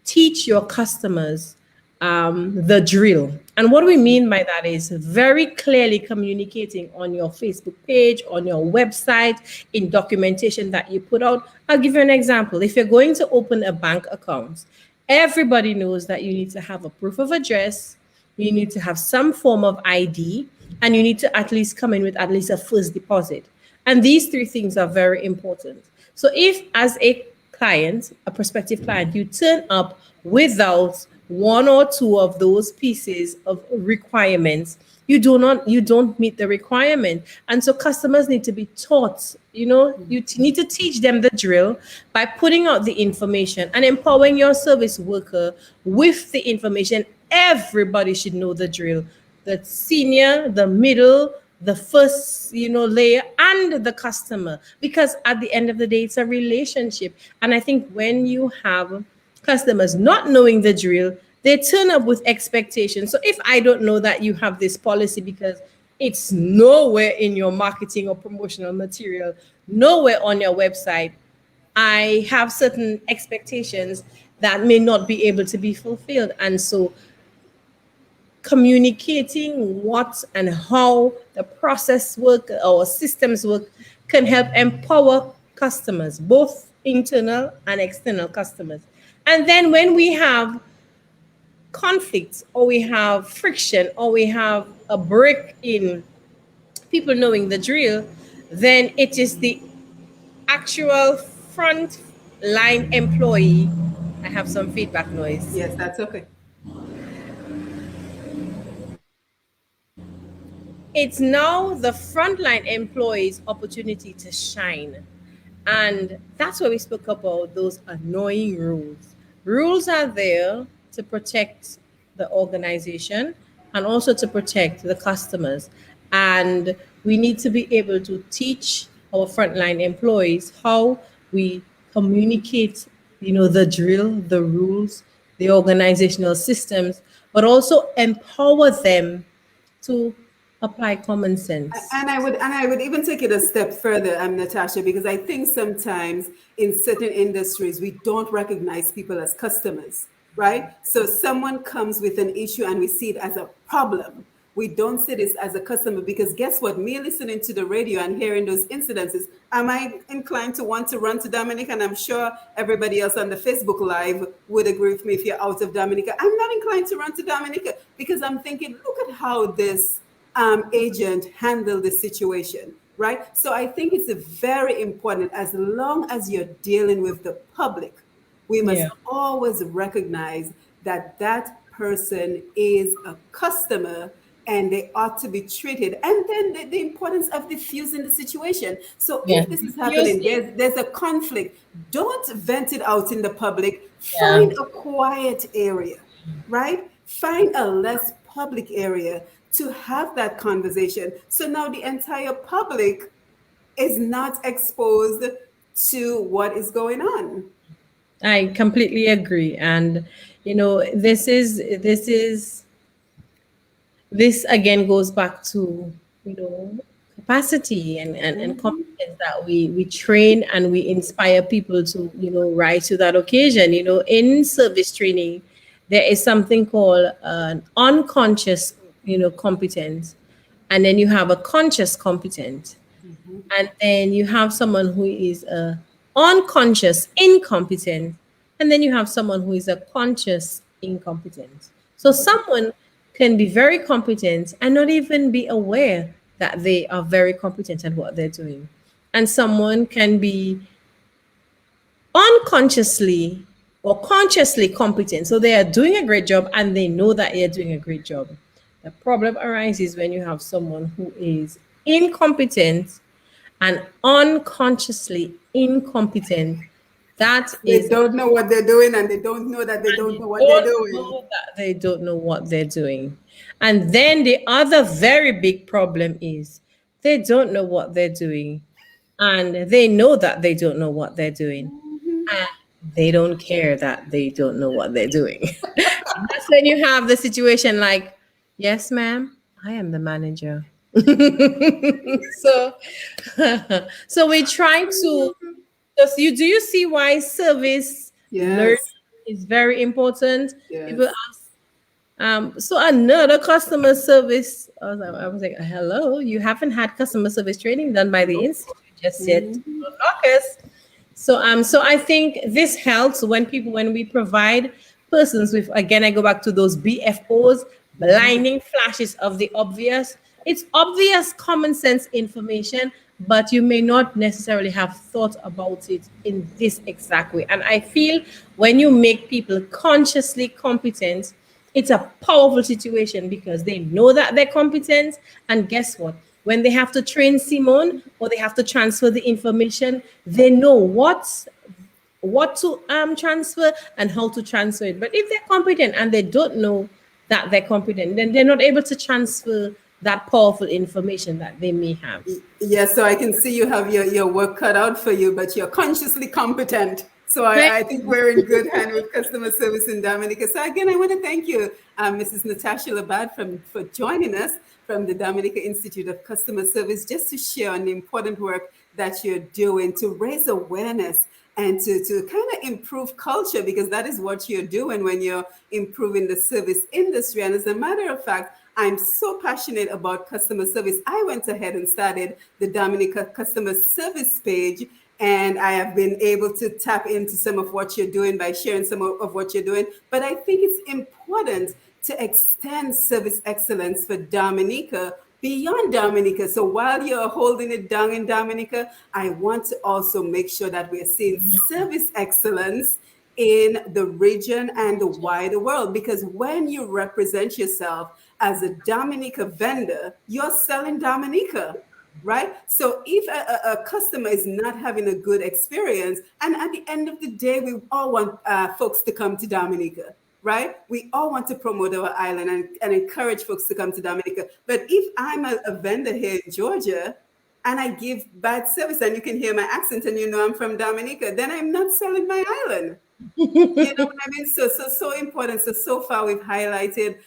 teach your customers the drill. And what we mean by that is very clearly communicating on your Facebook page, on your website, in documentation that you put out. I'll give you an example. If you're going to open a bank account, everybody knows that you need to have a proof of address, you need to have some form of ID, and you need to at least come in with at least a first deposit. And these three things are very important. So if, as a client, a prospective client, you turn up without one or two of those pieces of requirements, you don't meet the requirement. And so customers need to be taught, need to teach them the drill by putting out the information and empowering your service worker with the information. Everybody should know the drill: the senior, the middle, the first, layer, and the customer, because at the end of the day, it's a relationship. And I think when you have customers not knowing the drill, they turn up with expectations. So if I don't know that you have this policy because it's nowhere in your marketing or promotional material, nowhere on your website, I have certain expectations that may not be able to be fulfilled. And so communicating what and how the process work or systems work can help empower customers, both internal and external customers. And then when we have conflicts, or we have friction, or we have a break in people knowing the drill, then it is the actual front line employee. I have some feedback noise. Yes, that's okay. It's now the frontline employees' opportunity to shine. And that's where we spoke about those annoying rules. Rules are there to protect the organization and also to protect the customers. And we need to be able to teach our frontline employees how we communicate, the drill, the rules, the organizational systems, but also empower them to apply common sense. And I would even take it a step further, Natasha, because I think sometimes in certain industries we don't recognize people as customers, right? So someone comes with an issue and we see it as a problem. We don't see this as a customer, because guess what? Me listening to the radio and hearing those incidences, am I inclined to want to run to Dominica? And I'm sure everybody else on the Facebook Live would agree with me. If you're out of Dominica, I'm not inclined to run to Dominica, because I'm thinking, look at how this agent handle the situation, right? So I think it's a very important, as long as you're dealing with the public, we must Yeah. always recognize that that person is a customer and they ought to be treated. And then the importance of diffusing the situation. So Yeah. if this is happening, Diffusing. there's a conflict, don't vent it out in the public. Yeah. Find a quiet area, right? Find a less public area to have that conversation. So now the entire public is not exposed to what is going on. I completely agree. And this again goes back to capacity and competence that we train and we inspire people to rise to that occasion. In service training, there is something called an unconscious competence, and then you have a conscious competence, Mhm. and then you have someone who is a unconscious incompetent, and then you have someone who is a conscious incompetent. So someone can be very competent and not even be aware that they are very competent at what they're doing, and someone can be unconsciously or consciously competent, so they are doing a great job and they know that they're doing a great job. The problem arises when you have someone who is incompetent and unconsciously incompetent. That They is, don't know what they're doing, and they don't know that they and don't they know what they're don't doing. know that they don't know what they're doing. And then the other very big problem is they don't know what they're doing, and they know that they don't know what they're doing, and they don't care that they don't know what they're doing. And that's when you have the situation like, yes, ma'am, I am the manager. So, so we try to. Does you do you see why service learning Yes, is very important? People yes. ask, so another customer service. I was like, hello, you haven't had customer service training done by the Nope. institute just yet. Mhm. Caucus. So I think this helps when we provide persons with, again, I go back to those BFOs, blinding flashes of the obvious. It's obvious common sense information, but you may not necessarily have thought about it in this exact way. And I feel when you make people consciously competent, it's a powerful situation because they know that they're competent. And guess what? When they have to train Simone or they have to transfer the information, they know what to transfer and how to transfer it. But if they're competent and they don't know that they're competent, then they're not able to transfer that powerful information that they may have. Yes, so I can see you have your work cut out for you, but you're consciously competent. So Thank I think we're in good hand with customer service in Dominica. So again, I want to thank you, Mrs. Natasha Labad, for joining us from the Dominica Institute of Customer Service, just to share on the important work that you're doing to raise awareness and to kind of improve culture, because that is what you're doing when you're improving the service industry. And as a matter of fact, I'm so passionate about customer service. I went ahead and started the Dominica customer service page, and I have been able to tap into some of what you're doing by sharing some of what you're doing. But I think it's important to extend service excellence for Dominica beyond Dominica. So while you're holding it down in Dominica, I want to also make sure that we're seeing service excellence in the region and the wider world. Because when you represent yourself as a Dominica vendor, you're selling Dominica, right? So if a customer is not having a good experience, and at the end of the day, we all want folks to come to Dominica, right? We all want to promote our island and encourage folks to come to Dominica. But if I'm a vendor here in Georgia and I give bad service, and you can hear my accent and you know I'm from Dominica, then I'm not selling my island. You know what I mean? So important. So far we've highlighted,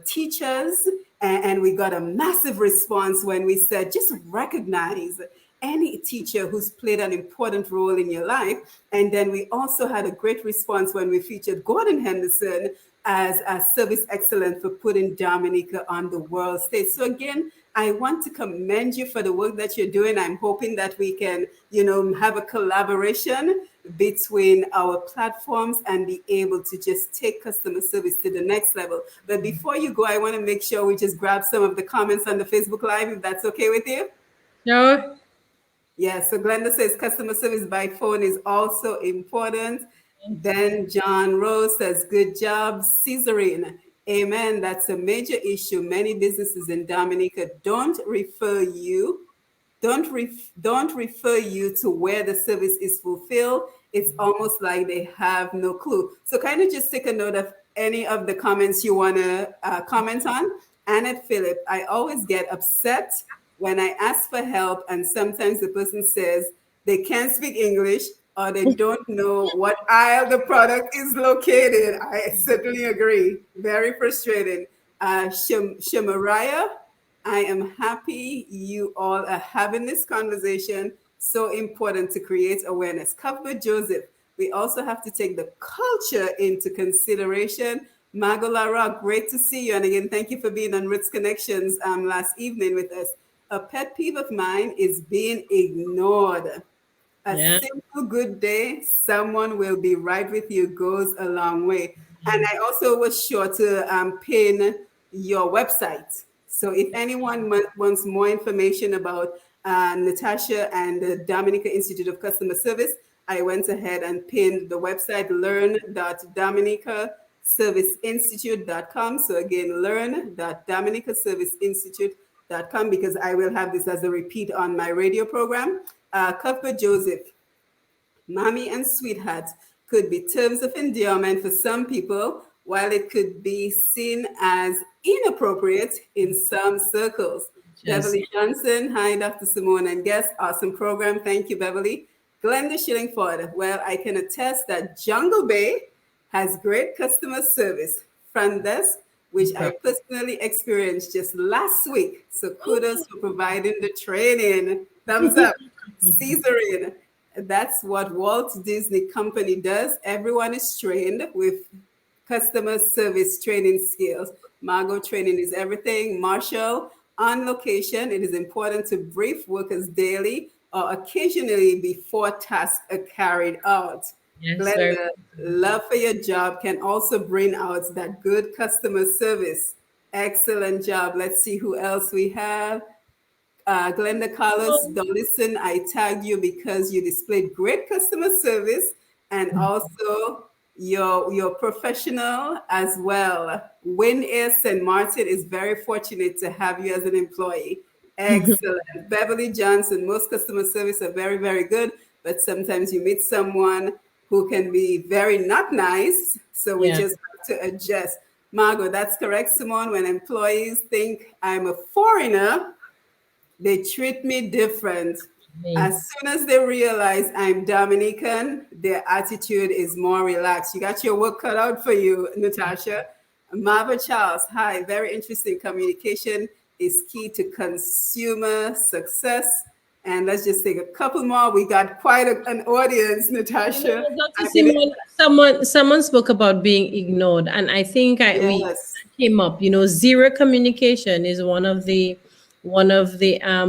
teachers, and we got a massive response when we said just recognize any teacher who's played an important role in your life. And then we also had a great response when we featured Gordon Henderson as a service excellence for putting Dominica on the world stage. So again, I want to commend you for the work that you're doing. I'm hoping that we can, have a collaboration between our platforms and be able to just take customer service to the next level. But before you go, I want to make sure we just grab some of the comments on the Facebook Live, if that's okay with you. No. Yeah, so Glenda says customer service by phone is also important. Then John Rose says, good job, Caesarine. Amen. That's a major issue. Many businesses in Dominica don't refer you to where the service is fulfilled. It's almost like they have no clue. So kind of just take a note of any of the comments you want to comment on. Annette Phillip, I always get upset when I ask for help, and sometimes the person says they can't speak English or they don't know what aisle the product is located. I certainly agree. Very frustrating. Shamaraya, I am happy you all are having this conversation. So important to create awareness. Cuthbert Joseph, we also have to take the culture into consideration. Magolara, great to see you. And again, thank you for being on Roots Connections last evening with us. A pet peeve of mine is being ignored. A Yeah. simple good day, someone will be right with you goes a long way. And I also was sure to pin your website. So if anyone wants more information about Natasha and the Dominica Institute of Customer Service, I went ahead and pinned the website learn.dominicaserviceinstitute.com. So again, learn.dominicaserviceinstitute.com, because I will have this as a repeat on my radio program. Cuthbert Joseph, mommy and sweetheart could be terms of endearment for some people, while it could be seen as inappropriate in some circles. Just Beverly Johnson, hi, Dr. Simone and guest. Awesome program. Thank you, Beverly. Glenda Shillingford, well, I can attest that Jungle Bay has great customer service. Front desk, which I personally experienced just last week. So kudos for providing the training. Thumbs up. Caesarean, that's what Walt Disney Company does. Everyone is trained with customer service training skills. Margot, training is everything. Marshall, on location, it is important to brief workers daily or occasionally before tasks are carried out. yes, very. Glenda, love for your job can also bring out that good customer service. Excellent job. Let's see who else we have. Glenda Carlos, don't listen. I tagged you because you displayed great customer service and also your professional as well. Win Air St. Martin is very fortunate to have you as an employee. Excellent. Beverly Johnson, most customer service are very, very good, but sometimes you meet someone who can be very not nice. So we Yeah. just have to adjust. Margot, that's correct, Simone. When employees think I'm a foreigner, they treat me different. Me. As soon as they realize I'm Dominican, their attitude is more relaxed. You got your work cut out for you, Natasha. Marva Charles, hi, very interesting. Communication is key to consumer success. And let's just take a couple more. We got quite an audience, Natasha. Dr. I believe, Simon, someone spoke about being ignored, and I think we yes. came up. Zero communication is one of the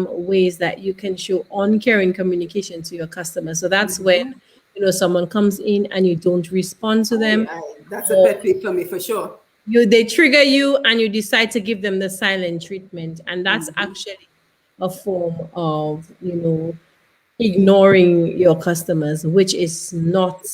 ways that you can show uncaring communication to your customers. So that's when someone comes in and you don't respond to them, That's a or pet peeve for me, for sure. they trigger you and you decide to give them the silent treatment, and that's actually a form of ignoring your customers, which is not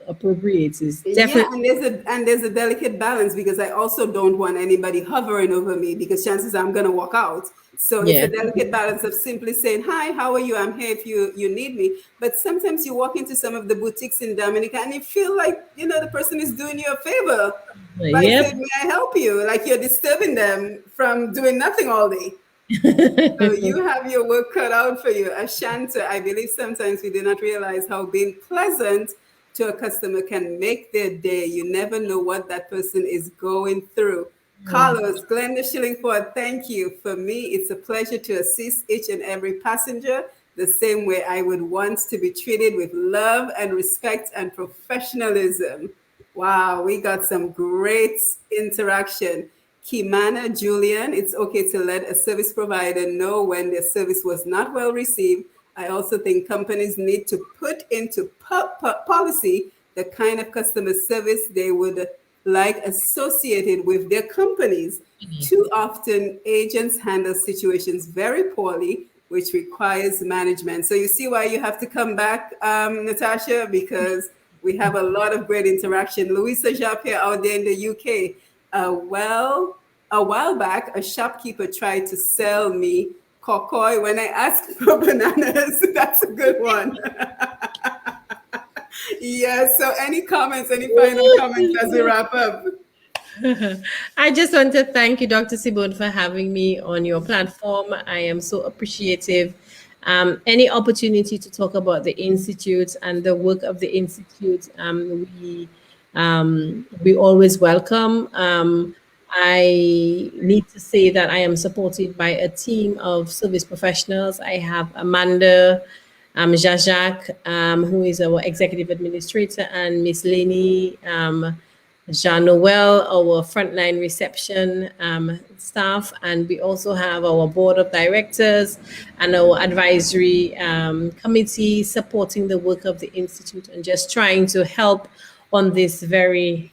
appropriate. Is Yeah, definitely and there's a delicate balance, because I also don't want anybody hovering over me, because chances are I'm gonna walk out. So it's yeah. a delicate balance of simply saying, "Hi, how are you? I'm here if you need me." But sometimes you walk into some of the boutiques in Dominica and you feel like the person is doing you a favor by Yep. saying, "May I help you?" Like you're disturbing them from doing nothing all day. So you have your work cut out for you. Ashanta, I believe sometimes we do not realize how being pleasant to a customer can make their day. You never know what that person is going through. Carlos, Glenda Shillingford, thank you. For me, it's a pleasure to assist each and every passenger the same way I would want to be treated, with love and respect and professionalism. Wow, we got some great interaction. Kimana Julian, it's okay to let a service provider know when their service was not well received. I also think companies need to put into policy the kind of customer service they would like associated with their companies. Too often, agents handle situations very poorly, which requires management. So you see why you have to come back, Natasha, because we have a lot of great interaction. Louisa Japia out there in the UK. A while back, a shopkeeper tried to sell me cocoy when I asked for bananas. That's a good one. Yes. So any comments, any final comments as we wrap up? I just want to thank you, Dr. Sibon, for having me on your platform. I am so appreciative. Any opportunity to talk about the Institute and the work of the Institute, we always welcome. I need to say that I am supported by a team of service professionals. I have Amanda, Jacques, who is our executive administrator, and Miss Lenny, Jean Noel, our frontline reception staff, and we also have our board of directors and our advisory committee supporting the work of the Institute and just trying to help on this very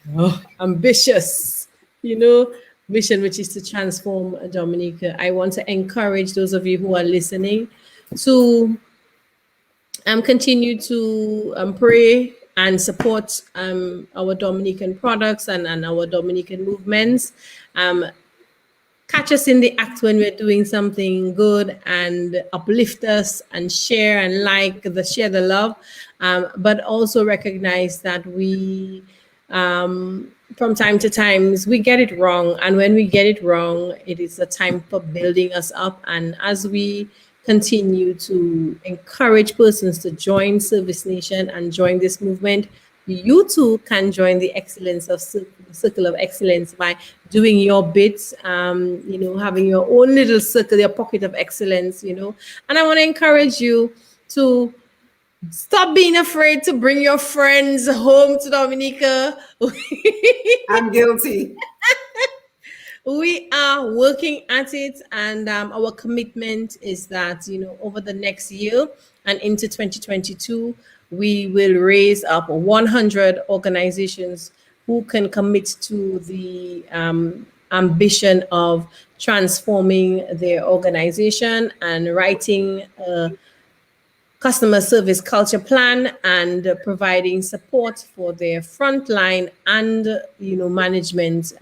ambitious, mission, which is to transform Dominica. I want to encourage those of you who are listening to continue to pray and support our Dominican products and our Dominican movements. Catch us in the act when we're doing something good and uplift us and share and share the love, but also recognize that we from time to time we get it wrong, and when we get it wrong, it is a time for building us up. And as we continue to encourage persons to join Service Nation and join this movement, you too can join the excellence of circle of excellence by doing your bits, having your own little circle, your pocket of excellence, and I want to encourage you to stop being afraid to bring your friends home to Dominica. I'm guilty. We are working at it, and our commitment is that, over the next year and into 2022, we will raise up 100 organizations who can commit to the ambition of transforming their organization and writing a customer service culture plan and providing support for their frontline and management,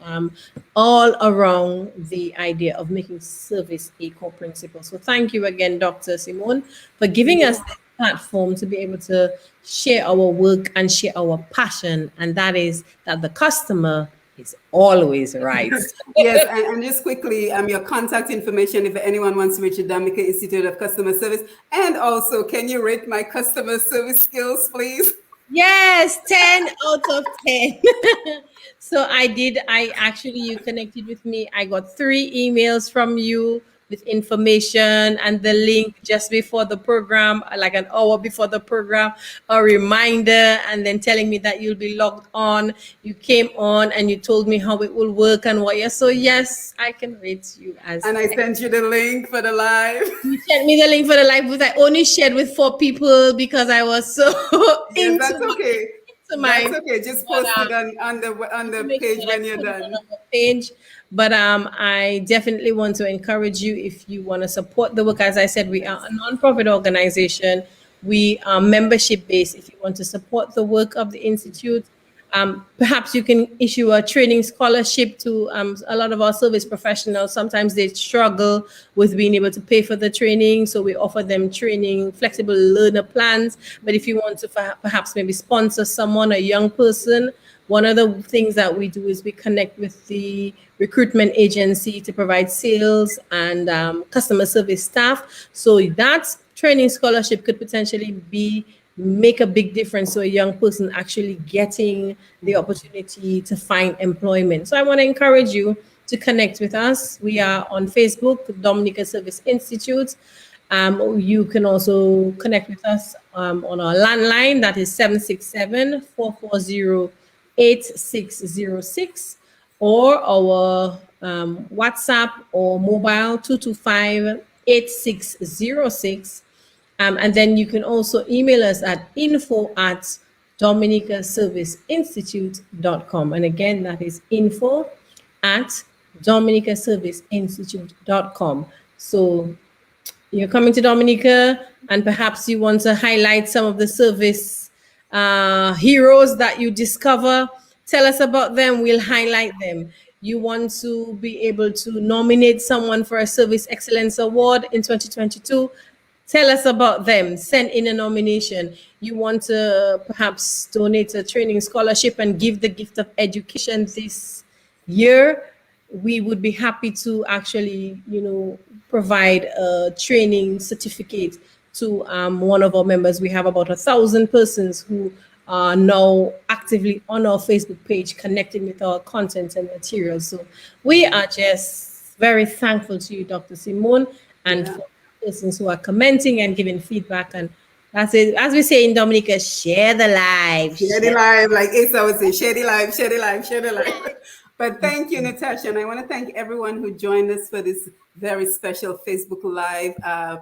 all around the idea of making service a core principle. So thank you again, Dr. Simone, for giving us this platform to be able to share our work and share our passion, and that is that the customer is always right. Yes, and just quickly, your contact information if anyone wants to reach the Dominica Institute of Customer Service. And also, can you rate my customer service skills, please? Yes, 10 out of 10. So you connected with me. I got 3 emails from you with information and the link just before the program, like an hour before the program, a reminder, and then telling me that you'll be logged on. You came on and you told me how it will work and what. So yes, I can rate you as. And I sent you the link for the live. You sent me the link for the live, but I only shared with 4 people because I was so into. That's okay. That's okay. Just post it on the page when you're done. Page. But I definitely want to encourage you, if you want to support the work. As I said, we are a nonprofit organization. We are membership based. If you want to support the work of the Institute, perhaps you can issue a training scholarship to a lot of our service professionals. Sometimes they struggle with being able to pay for the training, so we offer them training, flexible learner plans. But if you want to perhaps maybe sponsor someone, a young person, one of the things that we do is we connect with the recruitment agency to provide sales and customer service staff. So that training scholarship could potentially make a big difference to a young person actually getting the opportunity to find employment. So I want to encourage you to connect with us. We are on Facebook, Dominica Service Institute. You can also connect with us on our landline, that is 767-440-8606, or our WhatsApp or mobile 225-8606. And then you can also email us at info@dominicaserviceinstitute.com. And again, that is info@dominicaserviceinstitute.com. So you're coming to Dominica and perhaps you want to highlight some of the service heroes that you discover. Tell us about them. We'll highlight them. You want to be able to nominate someone for a Service Excellence Award in 2022. Tell us about them. Send in a nomination. You want to perhaps donate a training scholarship and give the gift of education this year, we would be happy to actually, provide a training certificate to one of our members. We have about 1,000 persons who are now actively on our Facebook page, connecting with our content and materials. So we are just very thankful to you, Dr. Simone, and Yeah. for persons who are commenting and giving feedback. And that's it. As we say in Dominica, share the live. Share the Share. live, like Asa would say, share the live, share the live, share the live. But thank you, Natasha. And I want to thank everyone who joined us for this very special Facebook Live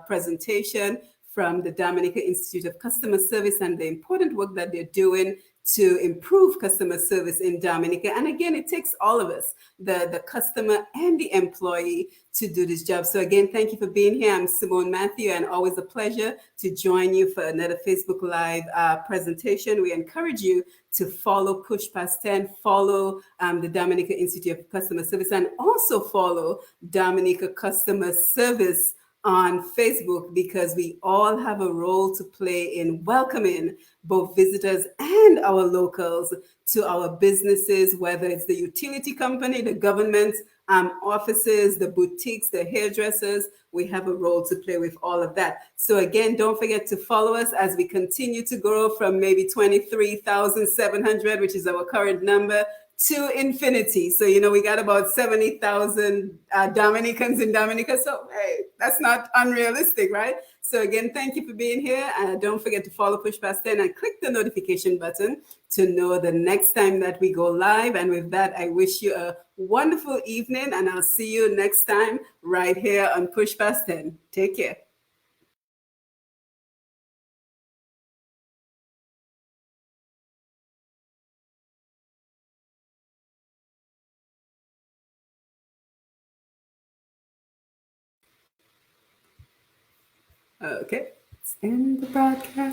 presentation from the Dominica Institute of Customer Service and the important work that they're doing to improve customer service in Dominica. And again, it takes all of us, the customer and the employee, to do this job. So again, thank you for being here. I'm Simone Matthew, and always a pleasure to join you for another Facebook Live presentation. We encourage you to follow Push Past 10, follow the Dominica Institute of Customer Service, and also follow Dominica Customer Service on Facebook, because we all have a role to play in welcoming both visitors and our locals to our businesses, whether it's the utility company, the government offices, the boutiques, the hairdressers. We have a role to play with all of that. So again, don't forget to follow us as we continue to grow from maybe 23,700, which is our current number, to infinity. So, we got about 70,000 Dominicans in Dominica. So, hey, that's not unrealistic, right? So again, thank you for being here. Don't forget to follow Push Past 10 and click the notification button to know the next time that we go live. And with that, I wish you a wonderful evening, and I'll see you next time right here on Push Past 10. Take care. Okay, let's end the broadcast.